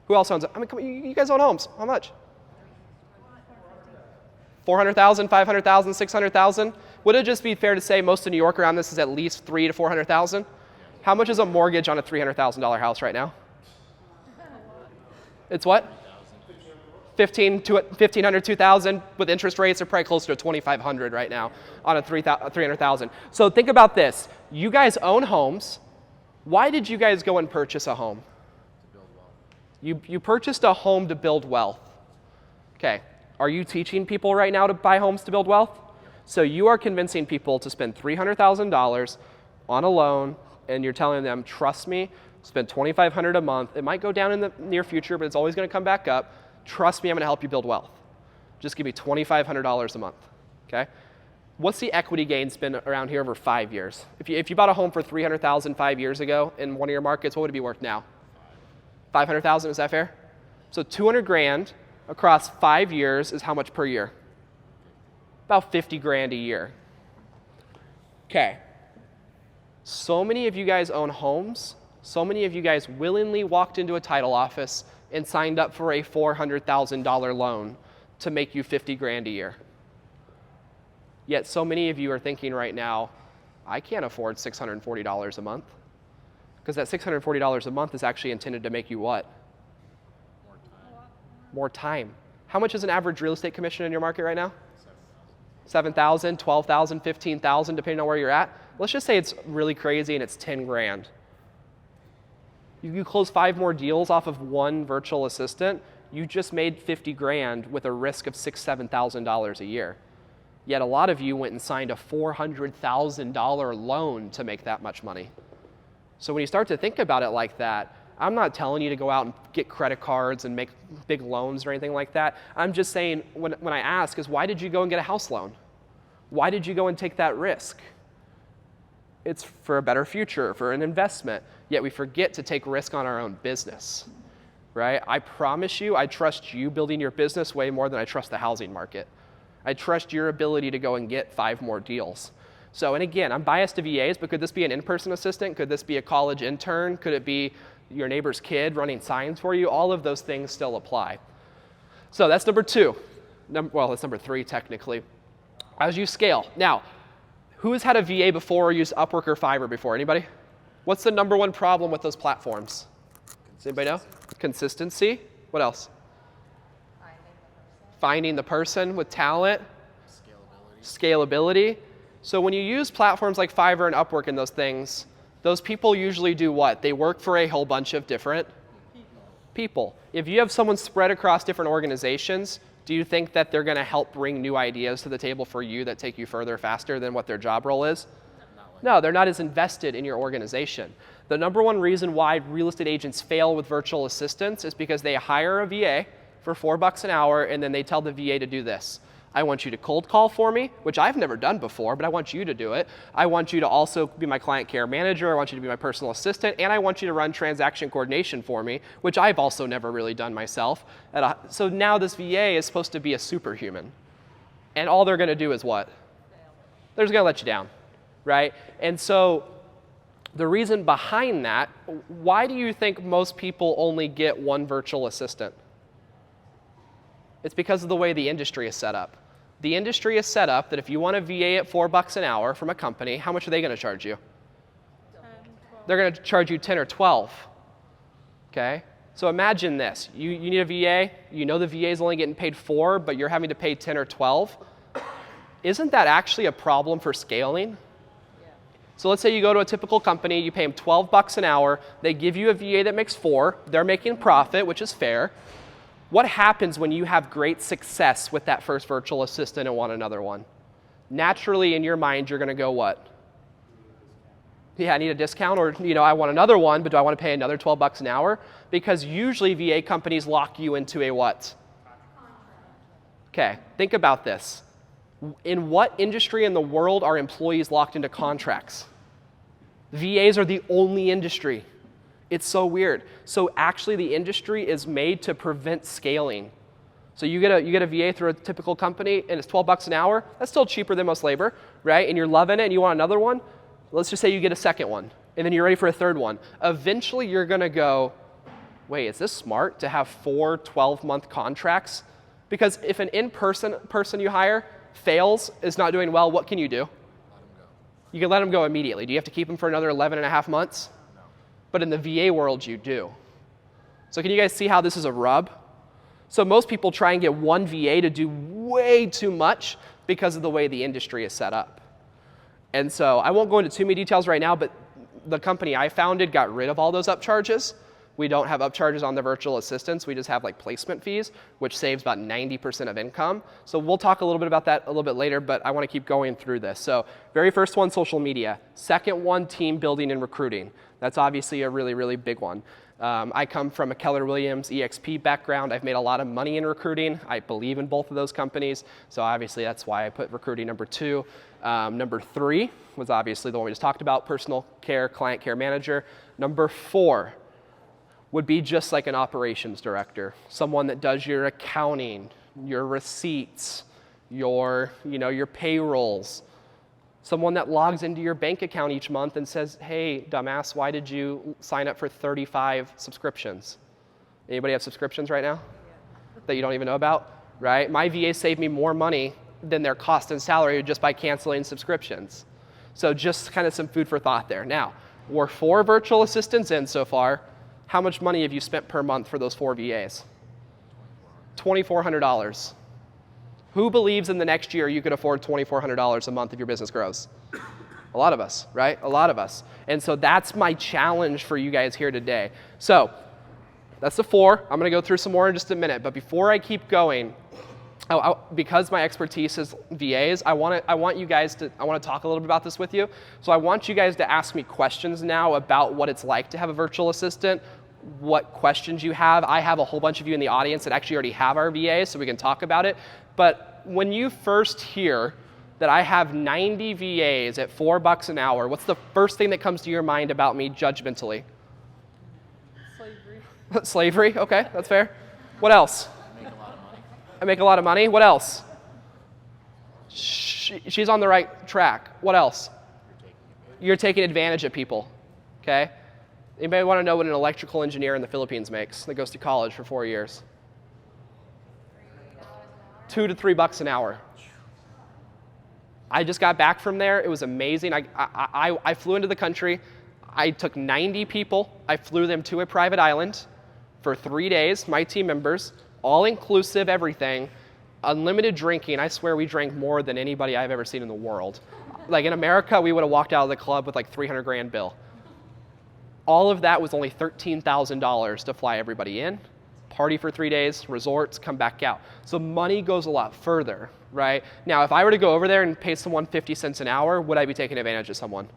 Who else owns it? I mean, come on, you guys own homes. How much? 400,000, 500,000, 600,000? Would it just be fair to say most of New York around this is at least 300,000 to 400,000? How much is a mortgage on a $300,000 house right now? It's what? 1,500, 2,000 with interest rates are probably closer to 2,500 right now on a 300,000. So think about this. You guys own homes. Why did you guys go and purchase a home? To build wealth. You purchased a home to build wealth. Okay. Are you teaching people right now to buy homes to build wealth? So you are convincing people to spend $300,000 on a loan, and you're telling them, trust me, spend $2,500 a month. It might go down in the near future, but it's always going to come back up. Trust me, I'm going to help you build wealth. Just give me $2,500 a month, okay? What's the equity gains been around here over 5 years? If you bought a home for $300,000 5 years ago in one of your markets, what would it be worth now? 500,000, is that fair? So 200 grand across 5 years is how much per year? About 50 grand a year. Okay. So many of you guys own homes. So many of you guys willingly walked into a title office and signed up for a $400,000 loan to make you 50 grand a year. Yet so many of you are thinking right now, I can't afford $640 a month. Because that $640 a month is actually intended to make you what? More time. How much is an average real estate commission in your market right now? 7,000, 12,000, 15,000, depending on where you're at. Let's just say it's really crazy and it's 10 grand. You close 5 more deals off of one virtual assistant, you just made 50 grand with a risk of $6,000, $7,000 a year. Yet a lot of you went and signed a $400,000 loan to make that much money. So when you start to think about it like that, I'm not telling you to go out and get credit cards and make big loans or anything like that. I'm just saying, when I ask is, why did you go and get a house loan? Why did you go and take that risk? It's for a better future, for an investment. Yet we forget to take risk on our own business, right? I promise you, I trust you building your business way more than I trust the housing market. I trust your ability to go and get 5 more deals. So, and again, I'm biased to VAs, but could this be an in-person assistant? Could this be a college intern? Could it be your neighbor's kid running signs for you? All of those things still apply. So that's number 2. Well, that's number 3 technically. As you scale. Now, who has had a VA before or used Upwork or Fiverr before? Anybody? What's the number 1 problem with those platforms? Does anybody know? Consistency. What else? Finding the person with talent. Scalability. So when you use platforms like Fiverr and Upwork and those things, those people usually do what? They work for a whole bunch of different people. If you have someone spread across different organizations, do you think that they're going to help bring new ideas to the table for you that take you further faster than what their job role is? No, they're not as invested in your organization. The number 1 reason why real estate agents fail with virtual assistants is because they hire a VA for $4 an hour and then they tell the VA to do this. I want you to cold call for me, which I've never done before, but I want you to do it. I want you to also be my client care manager. I want you to be my personal assistant, and I want you to run transaction coordination for me, which I've also never really done myself. So now this VA is supposed to be a superhuman. And all they're going to do is what? They're just going to let you down, right? And so the reason behind that, why do you think most people only get 1 virtual assistant? It's because of the way the industry is set up. The industry is set up that if you want a VA at $4 an hour from a company, how much are they going to charge you? they're going to charge you 10 or 12. Okay? So imagine this. You need a VA. You know the VA is only getting paid 4, but you're having to pay 10 or 12. Isn't that actually a problem for scaling? So let's say you go to a typical company, you pay them $12 an hour, they give you a VA that makes 4, they're making profit, which is fair. What happens when you have great success with that first virtual assistant and want another one? Naturally, in your mind, you're going to go what? Yeah, I need a discount, or I want another one, but do I want to pay another $12 an hour? Because usually VA companies lock you into a what? Okay, think about this. In what industry in the world are employees locked into contracts? VAs are the only industry. It's so weird. So actually the industry is made to prevent scaling. So you get a VA through a typical company and it's $12 an hour. That's still cheaper than most labor, right? And you're loving it and you want another one. Let's just say you get a second one and then you're ready for a third one. Eventually you're gonna go, wait, is this smart to have 4 12-month contracts? Because if an in-person person you hire fails, is not doing well, what can you do? You can let them go immediately. Do you have to keep them for another 11 and a half months? No. But in the VA world, you do. So can you guys see how this is a rub? So most people try and get one VA to do way too much because of the way the industry is set up. And so I won't go into too many details right now, but the company I founded got rid of all those upcharges. We don't have upcharges on the virtual assistants. We just have like placement fees, which saves about 90% of income. So we'll talk a little bit about that a little bit later, but I want to keep going through this. So very first one, social media. Second one, team building and recruiting. That's obviously a really, really big one. I come from a Keller Williams EXP background. I've made a lot of money in recruiting. I believe in both of those companies. So obviously that's why I put recruiting number 2. Number 3 was obviously the one we just talked about, personal care, client care manager. Number 4 would be just like an operations director, someone that does your accounting, your receipts, your payrolls, someone that logs into your bank account each month and says, hey, dumbass, why did you sign up for 35 subscriptions? Anybody have subscriptions right now that you don't even know about, right? My VA saved me more money than their cost and salary just by canceling subscriptions. So just kind of some food for thought there. Now, we're 4 virtual assistants in so far. How much money have you spent per month for those 4 VAs? $2,400. Who believes in the next year you could afford $2,400 a month if your business grows? A lot of us, right? A lot of us. And so that's my challenge for you guys here today. So that's the 4. I'm going to go through some more in just a minute. But before I keep going, because my expertise is VAs, I want to talk a little bit about this with you. So I want you guys to ask me questions now about what it's like to have a virtual assistant, what questions you have. I have a whole bunch of you in the audience that actually already have our VAs, so we can talk about it. But when you first hear that I have 90 VAs at $4 an hour, what's the first thing that comes to your mind about me judgmentally? Slavery. Slavery, okay, that's fair. What else? I make a lot of money. What else? She's on the right track. What else? You're taking advantage of people, okay? Anybody want to know what an electrical engineer in the Philippines makes that goes to college for 4 years? $2 to $3 an hour. I just got back from there. It was amazing. I flew into the country. I took 90 people. I flew them to a private island for 3 days, my team members, all inclusive, everything, unlimited drinking. I swear we drank more than anybody I've ever seen in the world. Like in America, we would have walked out of the club with like 300 grand bill. All of that was only $13,000 to fly everybody in, party for 3 days, resorts, come back out. So money goes a lot further, right? Now, if I were to go over there and pay someone 50 cents an hour, would I be taking advantage of someone?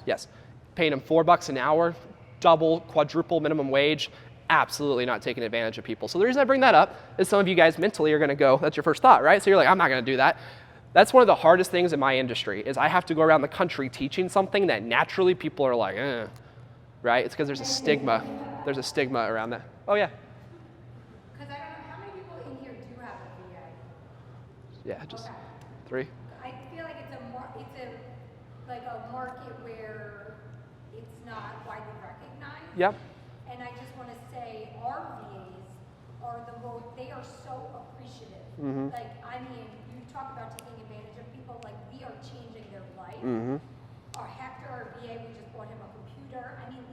Yes. Paying them $4 an hour, double, quadruple minimum wage, absolutely not taking advantage of people. So the reason I bring that up is some of you guys mentally are going to go, that's your first thought, right? So you're like, I'm not going to do that. That's one of the hardest things in my industry is I have to go around the country teaching something that naturally people are like, right? It's because there's a stigma. There's a stigma around that. Oh, yeah. Because I don't know, how many people in here do have a VA? Yeah, just 3. I feel like it's a market where it's not widely recognized. Yep. And I just want to say our VAs are they are so appreciative. Mm-hmm. Like, I mean, you talk about taking advantage of people, like we are changing their life. Mm-hmm. Our Hector, our VA, we just bought him a computer. I mean,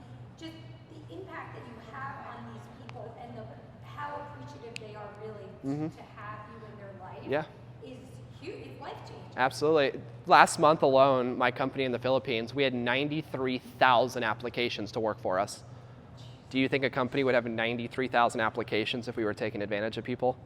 appreciative they are really to have you in their life Yeah. is huge. It's life-changing. Absolutely. Last month alone, my company in the Philippines, we had 93,000 applications to work for us. Do you think a company would have 93,000 applications if we were taking advantage of people?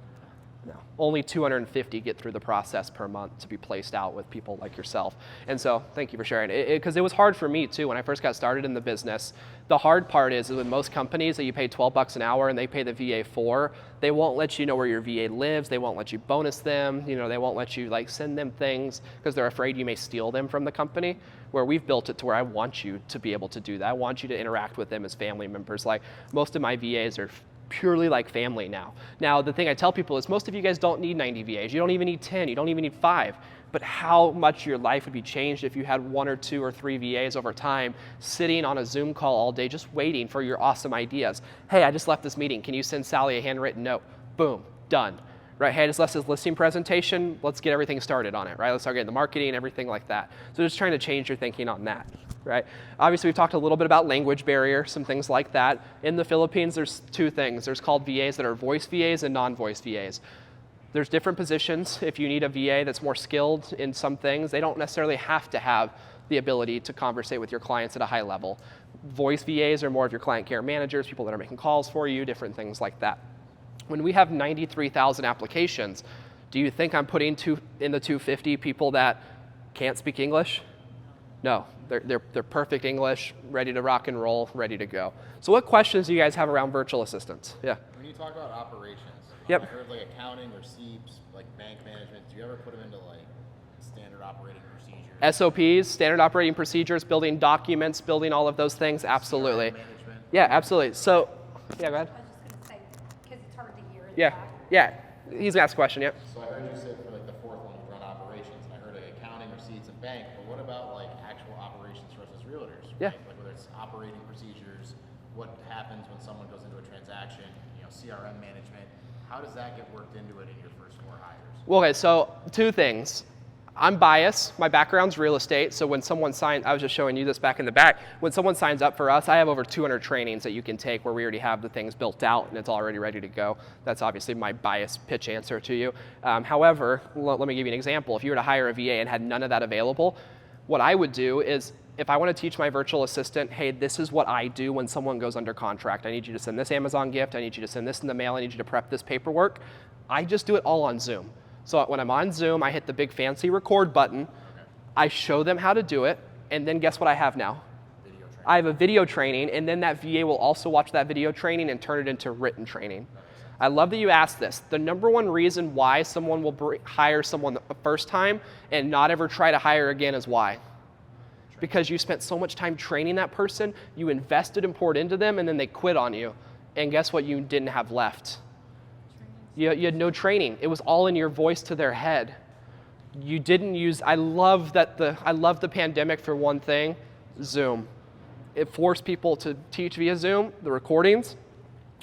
No. Only 250 get through the process per month to be placed out with people like yourself. And so thank you for sharing it. Because it was hard for me too when I first got started in the business. The hard part is with most companies that you pay $12 an hour and they pay the VA for, they won't let you know where your VA lives. They won't let you bonus them. You know, they won't let you like send them things because they're afraid you may steal them from the company. Where we've built it to where I want you to be able to do that. I want you to interact with them as family members. Like most of my VAs are purely like family now. Now, the thing I tell people is most of you guys don't need 90 VAs. You don't even need 10. You don't even need 5. But how much your life would be changed if you had 1 or 2 or 3 VAs over time sitting on a Zoom call all day just waiting for your awesome ideas. Hey, I just left this meeting. Can you send Sally a handwritten note? Boom, done. Right, hey, I just left this listing presentation. Let's get everything started on it, right? Let's start getting the marketing, everything like that. So just trying to change your thinking on that, right? Obviously, we've talked a little bit about language barrier, some things like that. In the Philippines, there's 2 things. There's called VAs that are voice VAs and non-voice VAs. There's different positions. If you need a VA that's more skilled in some things, they don't necessarily have to have the ability to conversate with your clients at a high level. Voice VAs are more of your client care managers, people that are making calls for you, different things like that. When we have 93,000 applications, do you think I'm putting in the 250 people that can't speak English? No, they're perfect English, ready to rock and roll, ready to go. So what questions do you guys have around virtual assistants? Yeah. When you talk about operations, Yep. I heard like accounting, receipts, like bank management. Do you ever put them into like standard operating procedures? SOPs, standard operating procedures, building documents, building all of those things, absolutely. CRM management? Yeah, absolutely. So, yeah, go ahead. I was just going to say, because it's hard to hear. in the Yeah, back. yeah. He's asked a question, yep. So I heard you say for like the 4th one, you run operations, and I heard like accounting, receipts, and bank. But what about like actual operations versus realtors? Yeah. Right? Like whether it's operating procedures, what happens when someone goes into a transaction, you know, CRM management. How does that get worked into it in your first 4 hires? Well, okay, so 2 things. I'm biased. My background's real estate, so when someone signs, I was just showing you this back in the back. When someone signs up for us, I have over 200 trainings that you can take where we already have the things built out and it's already ready to go. That's obviously my biased pitch answer to you. However, let me give you an example. If you were to hire a VA and had none of that available, what I would do is if I want to teach my virtual assistant, hey, this is what I do when someone goes under contract. I need you to send this Amazon gift. I need you to send this in the mail. I need you to prep this paperwork. I just do it all on Zoom. So when I'm on Zoom, I hit the big fancy record button. I show them how to do it. And then guess what I have now? Video training. I have a video training. And then that VA will also watch that video training and turn it into written training. I love that you asked this. The number one reason why someone will hire someone the first time and not ever try to hire again is why? Because you spent so much time training that person, you invested and poured into them, and then they quit on you. And guess what you didn't have left? You had no training. It was all in your voice to their head. You didn't use, I love the pandemic for one thing, Zoom. It forced people to teach via Zoom, the recordings.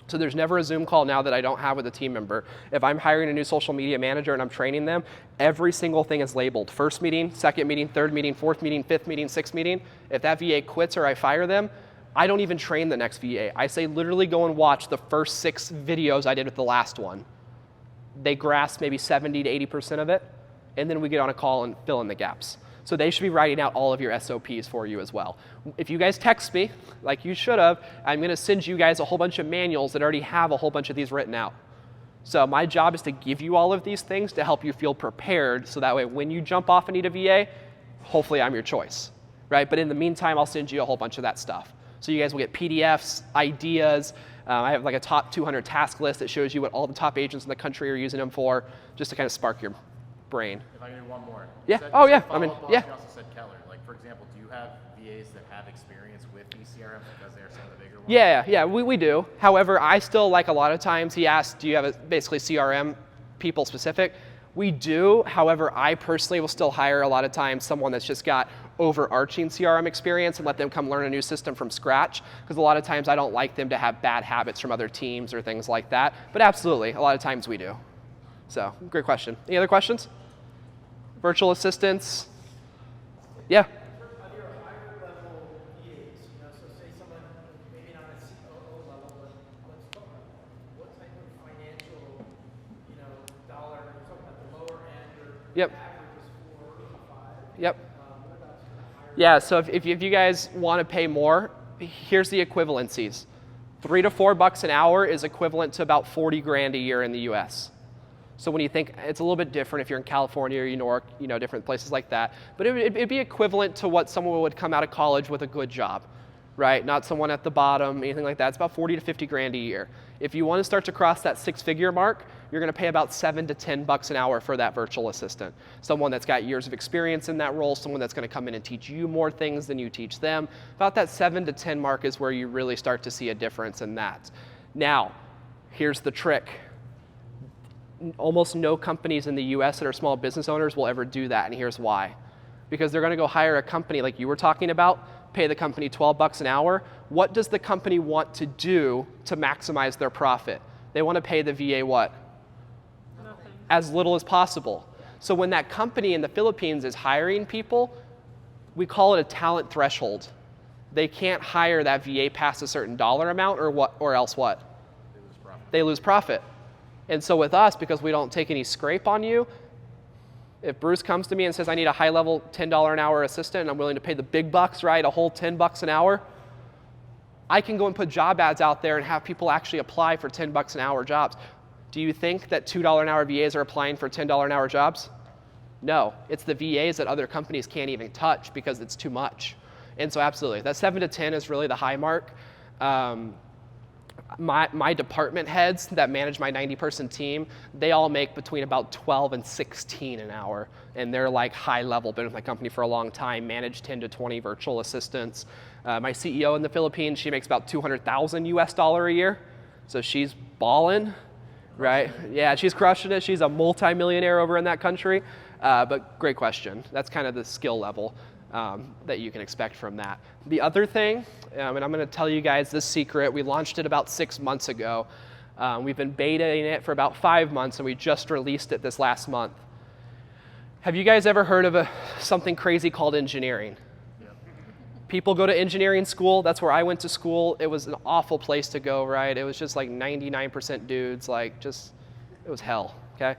So there's never a Zoom call now that I don't have with a team member. If I'm hiring a new social media manager and I'm training them, every single thing is labeled. First meeting, second meeting, third meeting, fourth meeting, fifth meeting, sixth meeting. If that VA quits or I fire them, I don't even train the next VA. I say literally go and watch the first 6 videos I did with the last one. They grasp maybe 70 to 80% of it, and then we get on a call and fill in the gaps. So they should be writing out all of your SOPs for you as well. If you guys text me, like you should have, I'm gonna send you guys a whole bunch of manuals that already have a whole bunch of these written out. So my job is to give you all of these things to help you feel prepared so that way when you jump off and need a VA, hopefully I'm your choice, right? But in the meantime, I'll send you a whole bunch of that stuff. So you guys will get PDFs, ideas. I have like a top 200 task list that shows you what all the top agents in the country are using them for, just to kind of spark your brain. If I can do one more. Yeah. You said, Oh, you yeah. said I mean, follow-up yeah. launch, You also said Keller. Like, for example, do you have VAs that have experience with eCRM because they're some of the bigger ones? Yeah, we do. However, I still like a lot of times he asks, do you have basically CRM people specific? We do. However, I personally will still hire a lot of times someone that's just got overarching CRM experience and let them come learn a new system from scratch. Because a lot of times I don't like them to have bad habits from other teams or things like that. But absolutely, a lot of times we do. So, great question. Any other questions? Virtual assistants? Yeah. On your higher level VAs, so say someone maybe not at COO level, but let's talk about what type of financial Yep. Yep. Yeah, so if you guys want to pay more, here's the equivalencies. $3 to $4 an hour is equivalent to about 40 grand a year in the US. So when you think, it's a little bit different if you're in California or New York, different places like that. But it'd be equivalent to what someone would come out of college with a good job, right? Not someone at the bottom, anything like that. It's about 40 to 50 grand a year. If you want to start to cross that 6-figure mark, you're going to pay about $7 to $10 an hour for that virtual assistant. Someone that's got years of experience in that role, someone that's going to come in and teach you more things than you teach them. About that 7 to 10 mark is where you really start to see a difference in that. Now, here's the trick. Almost no companies in the US that are small business owners will ever do that, and here's why. Because they're going to go hire a company like you were talking about, pay the company $12 an hour. What does the company want to do to maximize their profit? They want to pay the VA what? Nothing. As little as possible. So when that company in the Philippines is hiring people, we call it a talent threshold. They can't hire that VA past a certain dollar amount or else what? They lose profit. They lose profit. And so with us, because we don't take any scrape on you, if Bruce comes to me and says, I need a high-level $10 an hour assistant, and I'm willing to pay the big bucks, right, a whole $10 an hour, I can go and put job ads out there and have people actually apply for $10 an hour jobs. Do you think that $2 an hour VAs are applying for $10 an hour jobs? No, it's the VAs that other companies can't even touch because it's too much. And so absolutely, that 7 to 10 is really the high mark. My department heads that manage my 90-person team, they all make between about 12 and 16 an hour. And they're like high level, been with my company for a long time, manage 10 to 20 virtual assistants. My CEO in the Philippines, she makes about $200,000 US a year. So she's balling, right? Yeah, she's crushing it. She's a multimillionaire over in that country. But great question. That's kind of the skill level that you can expect from that. The other thing, and I'm going to tell you guys this secret, we launched it about 6 months ago. We've been betaing it for about 5 months, and we just released it this last month. Have you guys ever heard of something crazy called engineering? Yeah. People go to engineering school. That's where I went to school. It was an awful place to go, right? It was just like 99% dudes, it was hell, okay?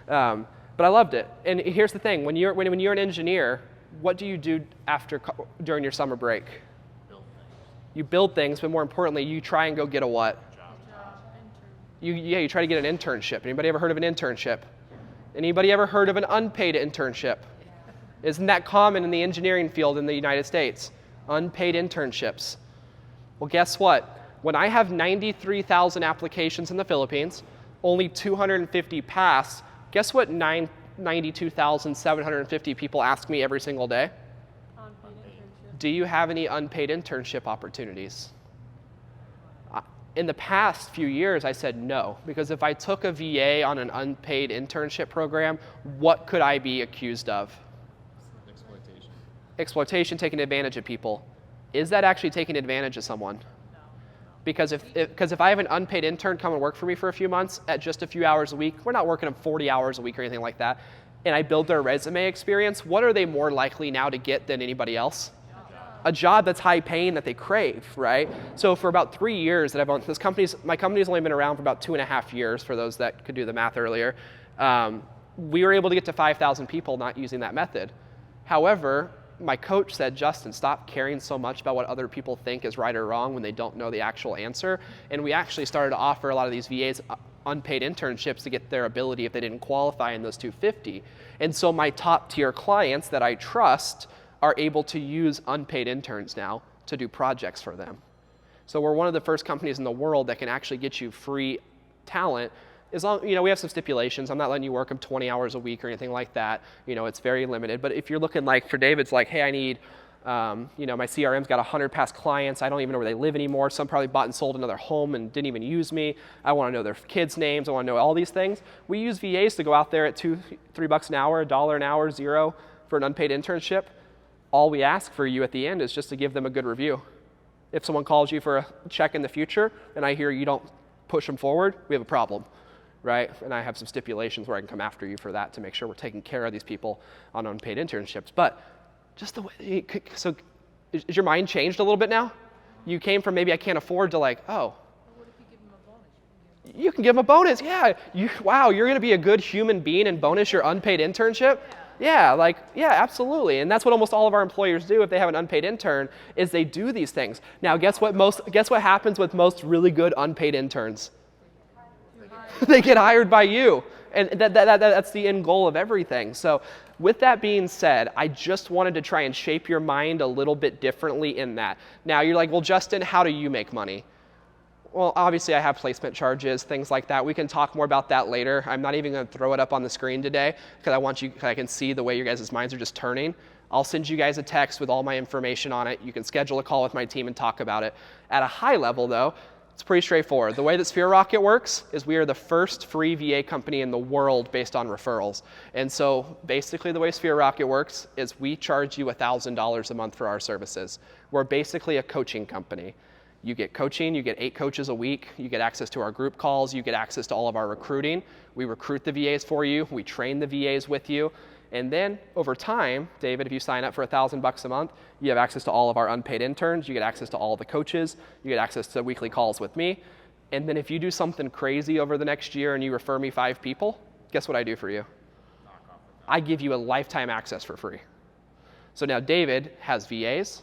But I loved it. And here's the thing, when you're an engineer, what do you do during your summer break? Build things. You build things, but more importantly, you try and go get a what? Job. You try to get an internship. Anybody ever heard of an internship? Anybody ever heard of an unpaid internship? Isn't that common in the engineering field in the United States? Unpaid internships. Well, guess what? When I have 93,000 applications in the Philippines, only 250 pass, guess what 92,750 people ask me every single day? Do you have any unpaid internship opportunities? In the past few years, I said no, because if I took a VA on an unpaid internship program, what could I be accused of? Exploitation. Exploitation, taking advantage of people. Is that actually taking advantage of someone? No. Because if I have an unpaid intern come and work for me for a few months at just a few hours a week, we're not working them 40 hours a week or anything like that, and I build their resume experience, what are they more likely now to get than anybody else? A job that's high paying that they crave, right? So for about 3 years that I've owned this company, my company's only been around for about 2.5 years, for those that could do the math earlier. We were able to get to 5,000 people not using that method. However, my coach said, Justin, stop caring so much about what other people think is right or wrong when they don't know the actual answer. And we actually started to offer a lot of these VAs unpaid internships to get their ability if they didn't qualify in those 250. And so my top tier clients that I trust are able to use unpaid interns now to do projects for them. So we're one of the first companies in the world that can actually get you free talent. As long, we have some stipulations. I'm not letting you work them 20 hours a week or anything like that. It's very limited. But if you're looking like for David's like, hey, I need, my CRM's got 100 past clients. I don't even know where they live anymore. Some probably bought and sold another home and didn't even use me. I want to know their kids' names. I want to know all these things. We use VAs to go out there at $2-3 an hour, $1 an hour, $0 for an unpaid internship. All we ask for you at the end is just to give them a good review. If someone calls you for a check in the future and I hear you don't push them forward, we have a problem, right? And I have some stipulations where I can come after you for that to make sure we're taking care of these people on unpaid internships. But just the way, so is your mind changed a little bit now? You came from maybe I can't afford to like, oh. What if you give them a bonus? You can give them a bonus. Yeah. Wow, you're going to be a good human being and bonus your unpaid internship? Yeah, absolutely. And that's what almost all of our employers do if they have an unpaid intern, is they do these things. Now, guess what happens with most really good unpaid interns? They get hired by you. And that's the end goal of everything. So with that being said, I just wanted to try and shape your mind a little bit differently in that. Now, you're like, well, Justin, how do you make money? Well, obviously, I have placement charges, things like that. We can talk more about that later. I'm not even going to throw it up on the screen today because I can see the way your guys' minds are just turning. I'll send you guys a text with all my information on it. You can schedule a call with my team and talk about it. At a high level, though, it's pretty straightforward. The way that Sphere Rocket works is we are the first free VA company in the world based on referrals. And so basically the way Sphere Rocket works is we charge you $1,000 a month for our services. We're basically a coaching company. You get coaching, you get 8 coaches a week, you get access to our group calls, you get access to all of our recruiting. We recruit the VAs for you, we train the VAs with you. And then over time, David, if you sign up for $1,000 a month, you have access to all of our unpaid interns, you get access to all the coaches, you get access to weekly calls with me. And then if you do something crazy over the next year and you refer me 5 people, guess what I do for you? I give you a lifetime access for free. So now David has VAs,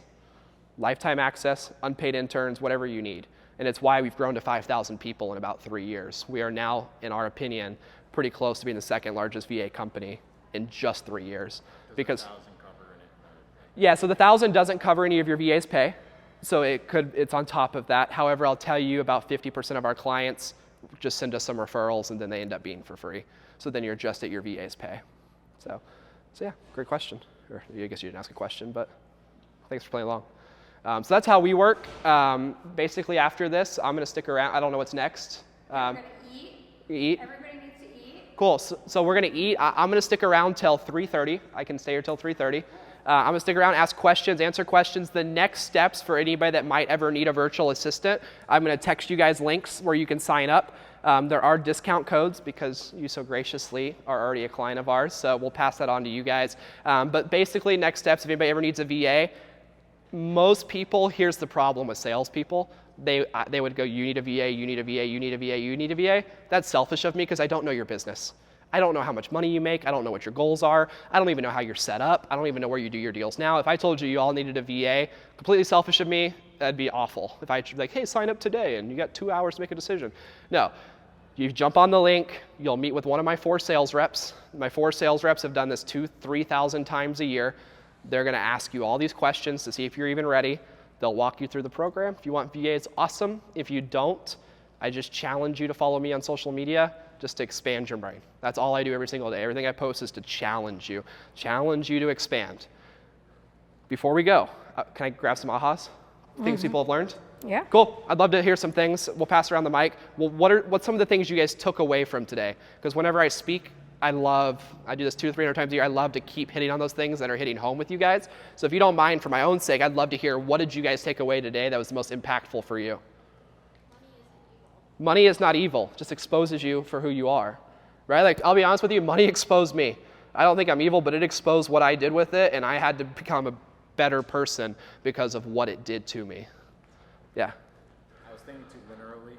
lifetime access, unpaid interns, whatever you need. And it's why we've grown to 5,000 people in about 3 years. We are now, in our opinion, pretty close to being the second largest VA company in just 3 years. Because Does the 1,000 cover in it? yeah, so the 1,000 doesn't cover any of your VA's pay. So it's on top of that. However, I'll tell you about 50% of our clients just send us some referrals and then they end up being for free. So then you're just at your VA's pay. So yeah, great question. Or I guess you didn't ask a question, but thanks for playing along. So that's how we work. Basically after this, I'm gonna stick around. I don't know what's next. We're gonna eat. Eat. Everybody needs to eat. Cool, so we're gonna eat. I'm gonna stick around till 3:30. I can stay here till 3:30. I'm gonna stick around, ask questions, answer questions. The next steps for anybody that might ever need a virtual assistant, I'm gonna text you guys links where you can sign up. There are discount codes because you so graciously are already a client of ours, so we'll pass that on to you guys. But basically, next steps, if anybody ever needs a VA, most people, here's the problem with salespeople, they would go, you need a VA, you need a VA, you need a VA, you need a VA. That's selfish of me because I don't know your business. I don't know how much money you make. I don't know what your goals are. I don't even know how you're set up. I don't even know where you do your deals now. If I told you all needed a VA, completely selfish of me, that'd be awful. If I like, hey, sign up today and you got 2 hours to make a decision. No, you jump on the link, you'll meet with one of my 4 sales reps. My 4 sales reps have done this 2,000-3,000 times a year. They're gonna ask you all these questions to see if you're even ready. They'll walk you through the program. If you want VAs, awesome. If you don't, I just challenge you to follow me on social media just to expand your brain. That's all I do every single day. Everything I post is to challenge you to expand. Before we go, can I grab some ahas? Things people have learned? Yeah. Cool. I'd love to hear some things. We'll pass around the mic. Well, what's some of the things you guys took away from today? Because whenever I speak, I do this 200 to 300 times a year. I love to keep hitting on those things that are hitting home with you guys. So if you don't mind, for my own sake, I'd love to hear, what did you guys take away today that was the most impactful for you? Money is not evil. Just exposes you for who you are, right? Like, I'll be honest with you, money exposed me. I don't think I'm evil, but it exposed what I did with it, and I had to become a better person because of what it did to me. Yeah. I was thinking too linearly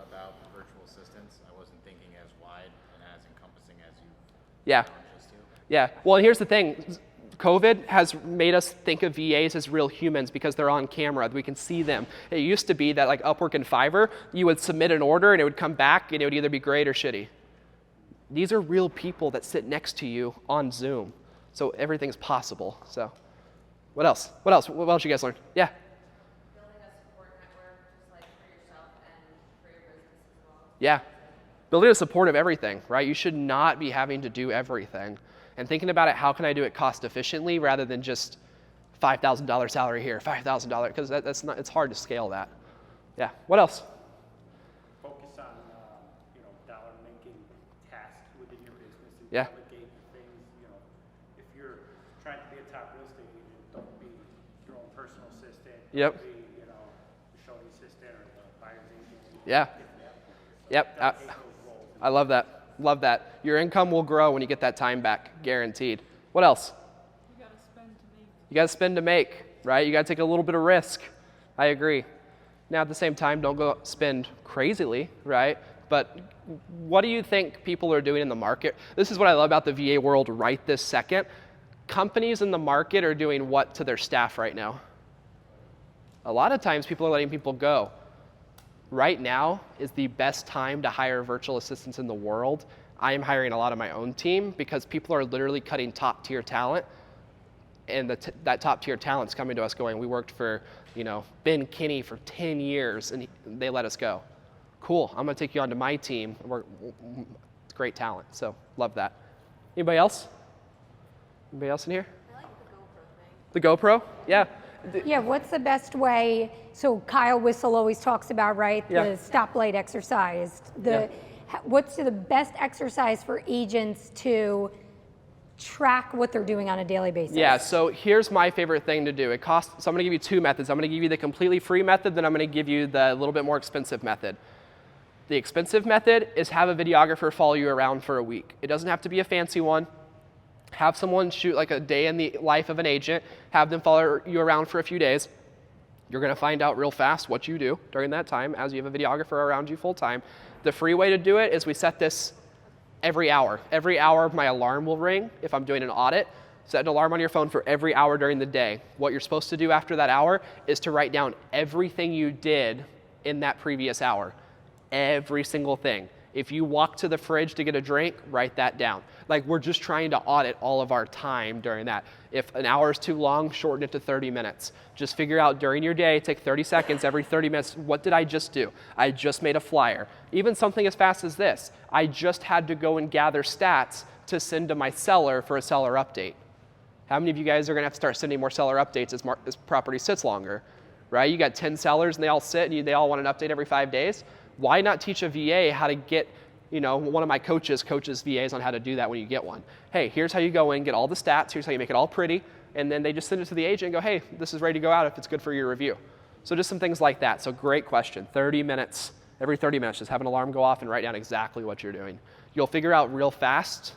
about virtual assistants. I wasn't thinking as wide and as encompassing as you Yeah. challenged us to. Yeah. Well, and here's the thing. COVID has made us think of VAs as real humans because they're on camera. We can see them. It used to be that like Upwork and Fiverr, you would submit an order and it would come back and it would either be great or shitty. These are real people that sit next to you on Zoom. So everything's possible. So what else? What else you guys learned? Yeah. Building a support network, just like for yourself and for your business as well. Yeah. Building a support of everything, right? You should not be having to do everything. And thinking about it, how can I do it cost efficiently rather than just $5,000 salary here, $5,000, because it's hard to scale that. Yeah. What else? Focus on, dollar-making tasks within your business and Yeah. delegate things, if you're trying to be a top real estate agent, don't be your own personal assistant. Yep. Don't be, the showing assistant or the buyer's agent. Yeah. Yep. Delegate those roles. I love that. Love that. Your income will grow when you get that time back, guaranteed. What else? You gotta spend to make. You got to spend to make, right? You got to take a little bit of risk. I agree. Now, at the same time, don't go spend crazily, right? But what do you think people are doing in the market? This is what I love about the VA world right this second. Companies in the market are doing what to their staff right now? A lot of times people are letting people go. Right now is the best time to hire virtual assistants in the world. I am hiring a lot of my own team because people are literally cutting top tier talent, and that top tier talent's coming to us going, we worked for, Ben Kinney for 10 years and they let us go. Cool, I'm gonna take you onto my team. It's great talent, so love that. Anybody else? Anybody else in here? I like the GoPro thing. The GoPro? Yeah. Yeah, what's the best way? So Kyle Whistle always talks about, right, Yeah. the stoplight exercise. Yeah. What's the best exercise for agents to track what they're doing on a daily basis? Yeah, so here's my favorite thing to do. So I'm gonna give you two methods. I'm gonna give you the completely free method, then I'm gonna give you the little bit more expensive method. The expensive method is have a videographer follow you around for a week. It doesn't have to be a fancy one. Have someone shoot like a day in the life of an agent, have them follow you around for a few days. You're gonna find out real fast what you do during that time as you have a videographer around you full time. The free way to do it is we set this every hour. Every hour my alarm will ring if I'm doing an audit. Set an alarm on your phone for every hour during the day. What you're supposed to do after that hour is to write down everything you did in that previous hour. Every single thing. If you walk to the fridge to get a drink, write that down. Like, we're just trying to audit all of our time during that. If an hour is too long, shorten it to 30 minutes. Just figure out during your day, take 30 seconds every 30 minutes, what did I just do? I just made a flyer. Even something as fast as this. I just had to go and gather stats to send to my seller for a seller update. How many of you guys are gonna have to start sending more seller updates as property sits longer, right? You got 10 sellers and they all sit and they all want an update every 5 days. Why not teach a VA how to get, one of my coaches coaches VAs on how to do that when you get one. Hey, here's how you go in, get all the stats, here's how you make it all pretty, and then they just send it to the agent and go, hey, this is ready to go out if it's good for your review. So just some things like that. So great question. 30 minutes, every 30 minutes, just have an alarm go off and write down exactly what you're doing. You'll figure out real fast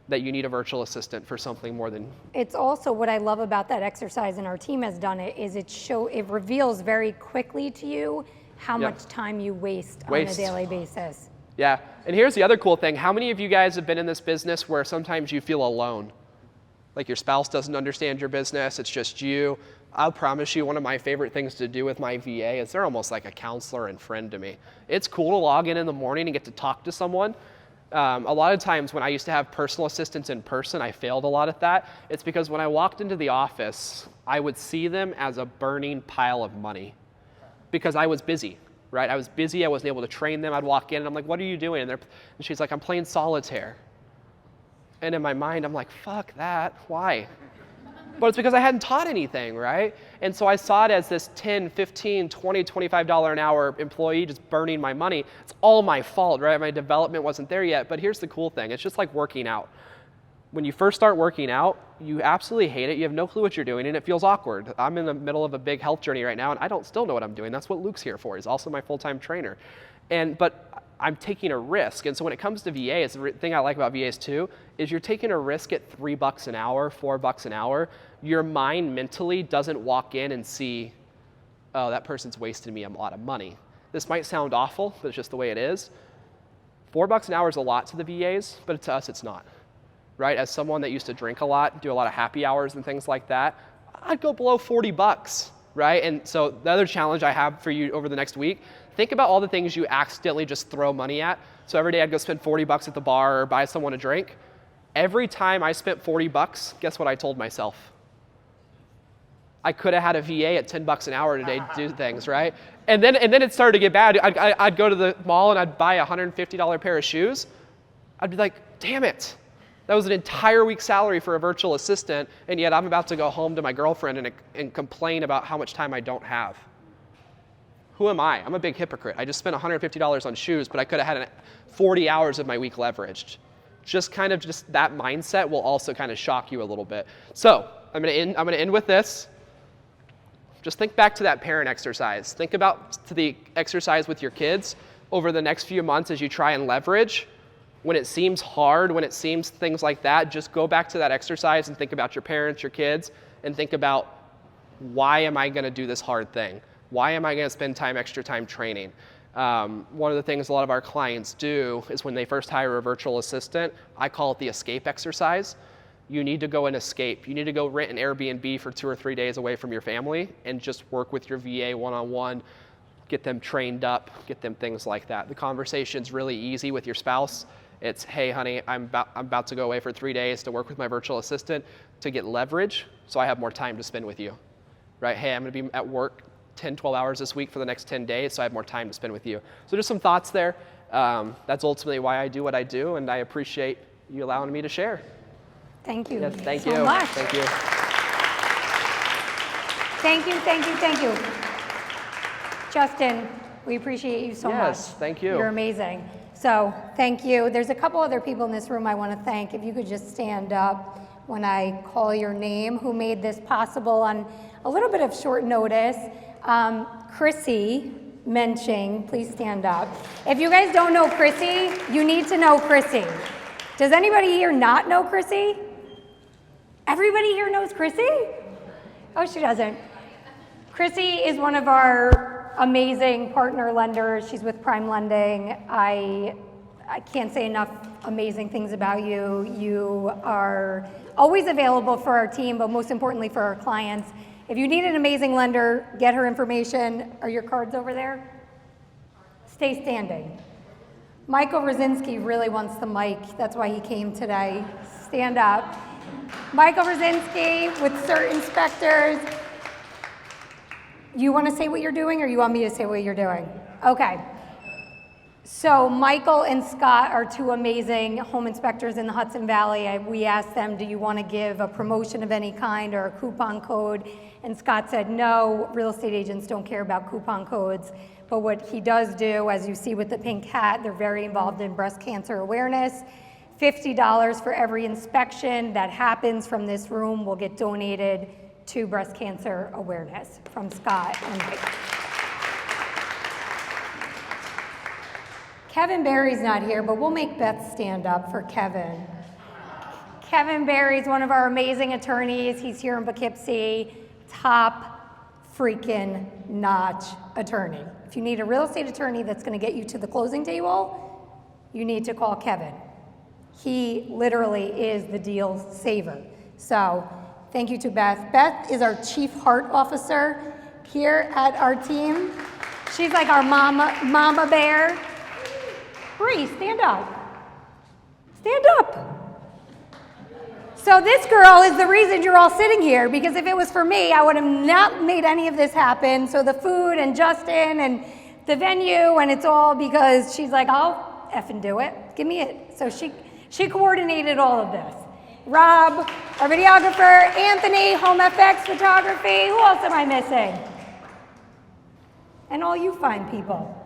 that you need a virtual assistant for something more than. It's also what I love about that exercise, and our team has done it, is it reveals very quickly to you how Yep. much time you waste on a daily basis. Yeah, and here's the other cool thing. How many of you guys have been in this business where sometimes you feel alone? Like your spouse doesn't understand your business, it's just you. I'll promise you one of my favorite things to do with my VA is they're almost like a counselor and friend to me. It's cool to log in the morning and get to talk to someone. A lot of times when I used to have personal assistants in person, I failed a lot at that. It's because when I walked into the office, I would see them as a burning pile of money because I was busy, right? I was busy, I wasn't able to train them. I'd walk in and I'm like, what are you doing? And she's like, I'm playing solitaire. And in my mind, I'm like, fuck that, why? But it's because I hadn't taught anything, right? And so I saw it as this $10, $15, $20, $25 an hour employee just burning my money. It's all my fault, right? My development wasn't there yet. But here's the cool thing. It's just like working out. When you first start working out, you absolutely hate it. You have no clue what you're doing, and it feels awkward. I'm in the middle of a big health journey right now, and I don't still know what I'm doing. That's what Luke's here for. He's also my full-time trainer. But I'm taking a risk. And so when it comes to VAs, the thing I like about VAs too is you're taking a risk at $3 an hour, $4 an hour. Your mind mentally doesn't walk in and see, oh, that person's wasted me a lot of money. This might sound awful, but it's just the way it is. $4 an hour is a lot to the VAs, but to us it's not, right? As someone that used to drink a lot, do a lot of happy hours and things like that, I'd go below $40, right? And so the other challenge I have for you over the next week, think about all the things you accidentally just throw money at. So every day I'd go spend $40 at the bar or buy someone a drink. Every time I spent $40, guess what I told myself? I could have had a VA at $10 an hour today to do things, right? And then it started to get bad. I'd go to the mall and I'd buy a $150 pair of shoes. I'd be like, damn it. That was an entire week's salary for a virtual assistant, and yet I'm about to go home to my girlfriend and complain about how much time I don't have. Who am I? I'm a big hypocrite. I just spent $150 on shoes, but I could have had 40 hours of my week leveraged. Just that mindset will also kind of shock you a little bit. So I'm gonna end with this. Just think back to that parent exercise. Think about the exercise with your kids over the next few months as you try and leverage. When it seems hard, when it seems things like that, just go back to that exercise and think about your parents, your kids, and think about, why am I gonna do this hard thing? Why am I going to spend extra time training? One of the things a lot of our clients do is when they first hire a virtual assistant, I call it the escape exercise. You need to go and escape. You need to go rent an Airbnb for 2 or 3 days away from your family and just work with your VA one-on-one, get them trained up, get them things like that. The conversation's really easy with your spouse. It's, hey, honey, I'm about to go away for 3 days to work with my virtual assistant to get leverage so I have more time to spend with you, right? Hey, I'm going to be at work 10, 12 hours this week for the next 10 days, so I have more time to spend with you. So just some thoughts there. That's ultimately why I do what I do, and I appreciate you allowing me to share. Thank you. Yes, thank so you. much. Thank you. Thank you. Justin, we appreciate you so much. Yes, thank you. You're amazing. So thank you. There's a couple other people in this room I want to thank. If you could just stand up when I call your name, who made this possible on a little bit of short notice. Chrissy Menching, please stand up. If you guys don't know Chrissy, you need to know Chrissy. Does anybody here not know Chrissy? Everybody here knows Chrissy? Oh, she doesn't. Chrissy is one of our amazing partner lenders. She's with Prime Lending. I can't say enough amazing things about you. You are always available for our team, but most importantly for our clients. If you need an amazing lender, get her information. Are your cards over there? Stay standing. Michael Rosinski really wants the mic. That's why he came today. Stand up. Michael Rosinski with CERT inspectors. You want to say what you're doing, or you want me to say what you're doing? Okay. So Michael and Scott are two amazing home inspectors in the Hudson Valley. We asked them, do you want to give a promotion of any kind or a coupon code? And Scott said, no, real estate agents don't care about coupon codes. But what he does do, as you see with the pink hat, they're very involved in breast cancer awareness. $50 for every inspection that happens from this room will get donated to breast cancer awareness from Scott and Mike. Kevin Barry's not here, but we'll make Beth stand up for Kevin. Kevin Barry's one of our amazing attorneys. He's here in Poughkeepsie, top freaking notch attorney. If you need a real estate attorney that's going to get you to the closing table, you need to call Kevin. He literally is the deal saver. So thank you to Beth. Beth is our chief heart officer here at our team. She's like our mama bear. Bree, stand up. Stand up. So this girl is the reason you're all sitting here, because if it was for me, I would have not made any of this happen. So the food and Justin and the venue, and it's all because she's like, I'll effing do it. Give me it. So she coordinated all of this. Rob, our videographer, Anthony, Home FX Photography. Who else am I missing? And all you fine people.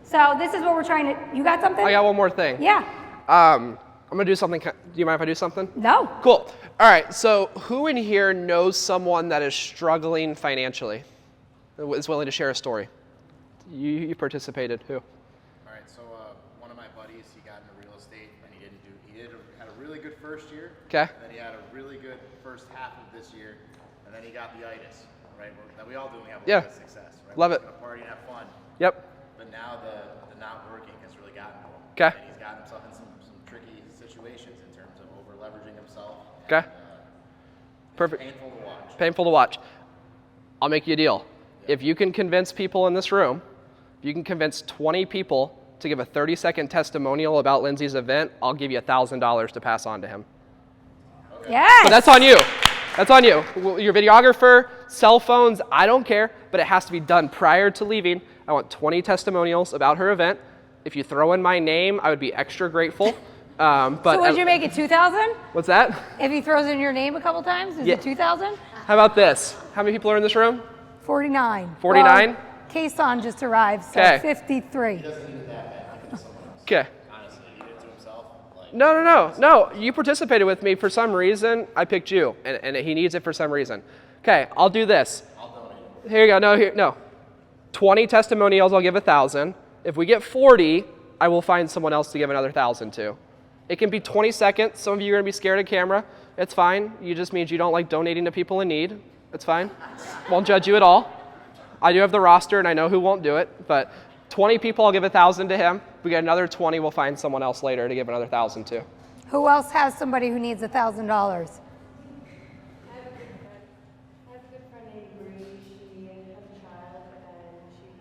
So this is what we're trying to, you got something? I got one more thing. Yeah. I'm going to do something. Do you mind if I do something? No. Cool. All right. So who in here knows someone that is struggling financially, is willing to share a story? You participated. Who? All right, so one of my buddies, he got into real estate, and he had a really good first year. Okay. And then he had a really good first half of this year, and then he got the itis, right? That we all do when we have a lot of success, right? Love it. We're gonna party and have fun. Yep. But now the not working has really gotten to him. Okay. And he's gotten himself in some tricky situations in terms of over leveraging himself. Okay. Perfect. Painful to watch. Painful to watch. I'll make you a deal. If you can convince people in this room, if you can convince 20 people to give a 30-second testimonial about Lindsay's event, I'll give you $1,000 to pass on to him. Yes. So that's on you. That's on you. Your videographer, cell phones, I don't care, but it has to be done prior to leaving. I want 20 testimonials about her event. If you throw in my name, I would be extra grateful. But So would you make it 2,000? What's that? If he throws in your name a couple times, is it 2,000? How about this? How many people are in this room? 49. 49? Well, Kason just arrived, so 53. Okay. Honestly, he did it to himself. Like, No. You participated with me for some reason. I picked you, and he needs it for some reason. Okay, I'll do this. I'll donate. Here you go. No. 20 testimonials, I'll give 1,000. If we get 40, I will find someone else to give another 1,000 to. It can be 20 seconds. Some of you are going to be scared of camera. It's fine. You just means you don't like donating to people in need. It's fine. Won't judge you at all. I do have the roster, and I know who won't do it, but 20 people, I'll give 1,000 to him. We get another 20, we'll find someone else later to give another 1,000 to. Who else has somebody who needs $1,000? I have a good friend named Bree. She has a child and she's,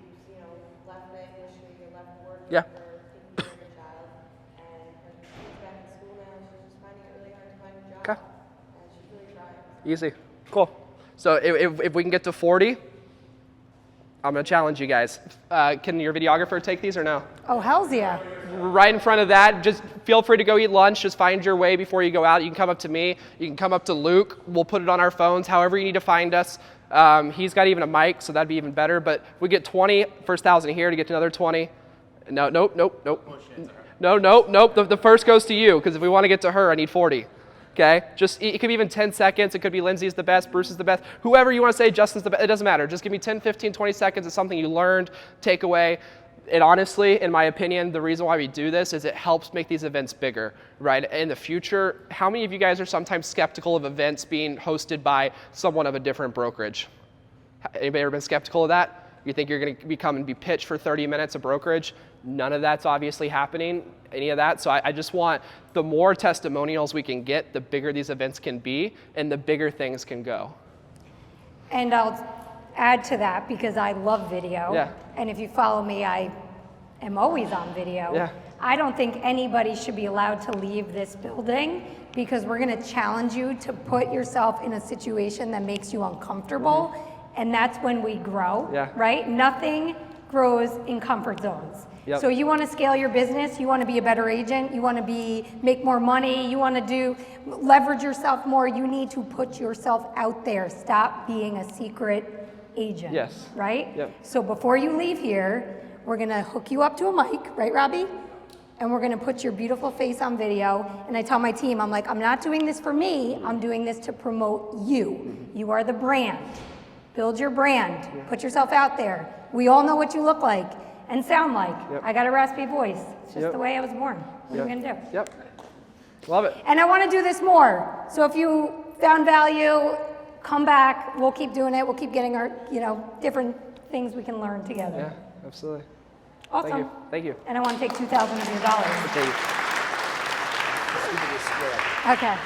left the industry, left work Yeah. for taking care of the child. And she's back in school now. She's just finding it really hard to find a job. Okay. And she's really trying. Easy. Cool. So if we can get to 40, I'm going to challenge you guys. Can your videographer take these or no? Oh, hell's yeah. Right in front of that, just feel free to go eat lunch. Just find your way before you go out. You can come up to me. You can come up to Luke. We'll put it on our phones, however you need to find us. He's got even a mic, so that'd be even better. But we get 20, first 1,000 here to get to another 20. No, nope. The first goes to you, because if we want to get to her, I need 40. Okay? Just, it could be even 10 seconds. It could be Lindsay's the best, Bruce is the best. Whoever you want to say, Justin's the best. It doesn't matter. Just give me 10, 15, 20 seconds of something you learned, take away. And honestly, in my opinion, the reason why we do this is it helps make these events bigger, right? In the future, how many of you guys are sometimes skeptical of events being hosted by someone of a different brokerage? Anybody ever been skeptical of that? You think you're going to come and be pitched for 30 minutes of brokerage? None of that's obviously happening, any of that. So I just want the more testimonials we can get, the bigger these events can be, and the bigger things can go. And I'll add to that because I love video. Yeah. And if you follow me, I am always on video. Yeah. I don't think anybody should be allowed to leave this building because we're going to challenge you to put yourself in a situation that makes you uncomfortable. And that's when we grow, Yeah. right? Nothing grows in comfort zones. Yep. So you want to scale your business, you want to be a better agent, you want to make more money, you want to leverage yourself more, you need to put yourself out there. Stop being a secret agent. Yes. Right? Yep. So before you leave here, we're going to hook you up to a mic, right, Robbie? And we're going to put your beautiful face on video. And I tell my team, I'm like, I'm not doing this for me, I'm doing this to promote you. You are the brand. Build your brand. Put yourself out there. We all know what you look like and sound like. Yep. I got a raspy voice. It's just Yep. the way I was born. What are we going to do? Yep. Love it. And I want to do this more. So if you found value, come back. We'll keep doing it. We'll keep getting our, different things we can learn together. Yeah, absolutely. Awesome. Thank you. And I want to take $2,000 of your dollars. Thank you. Okay.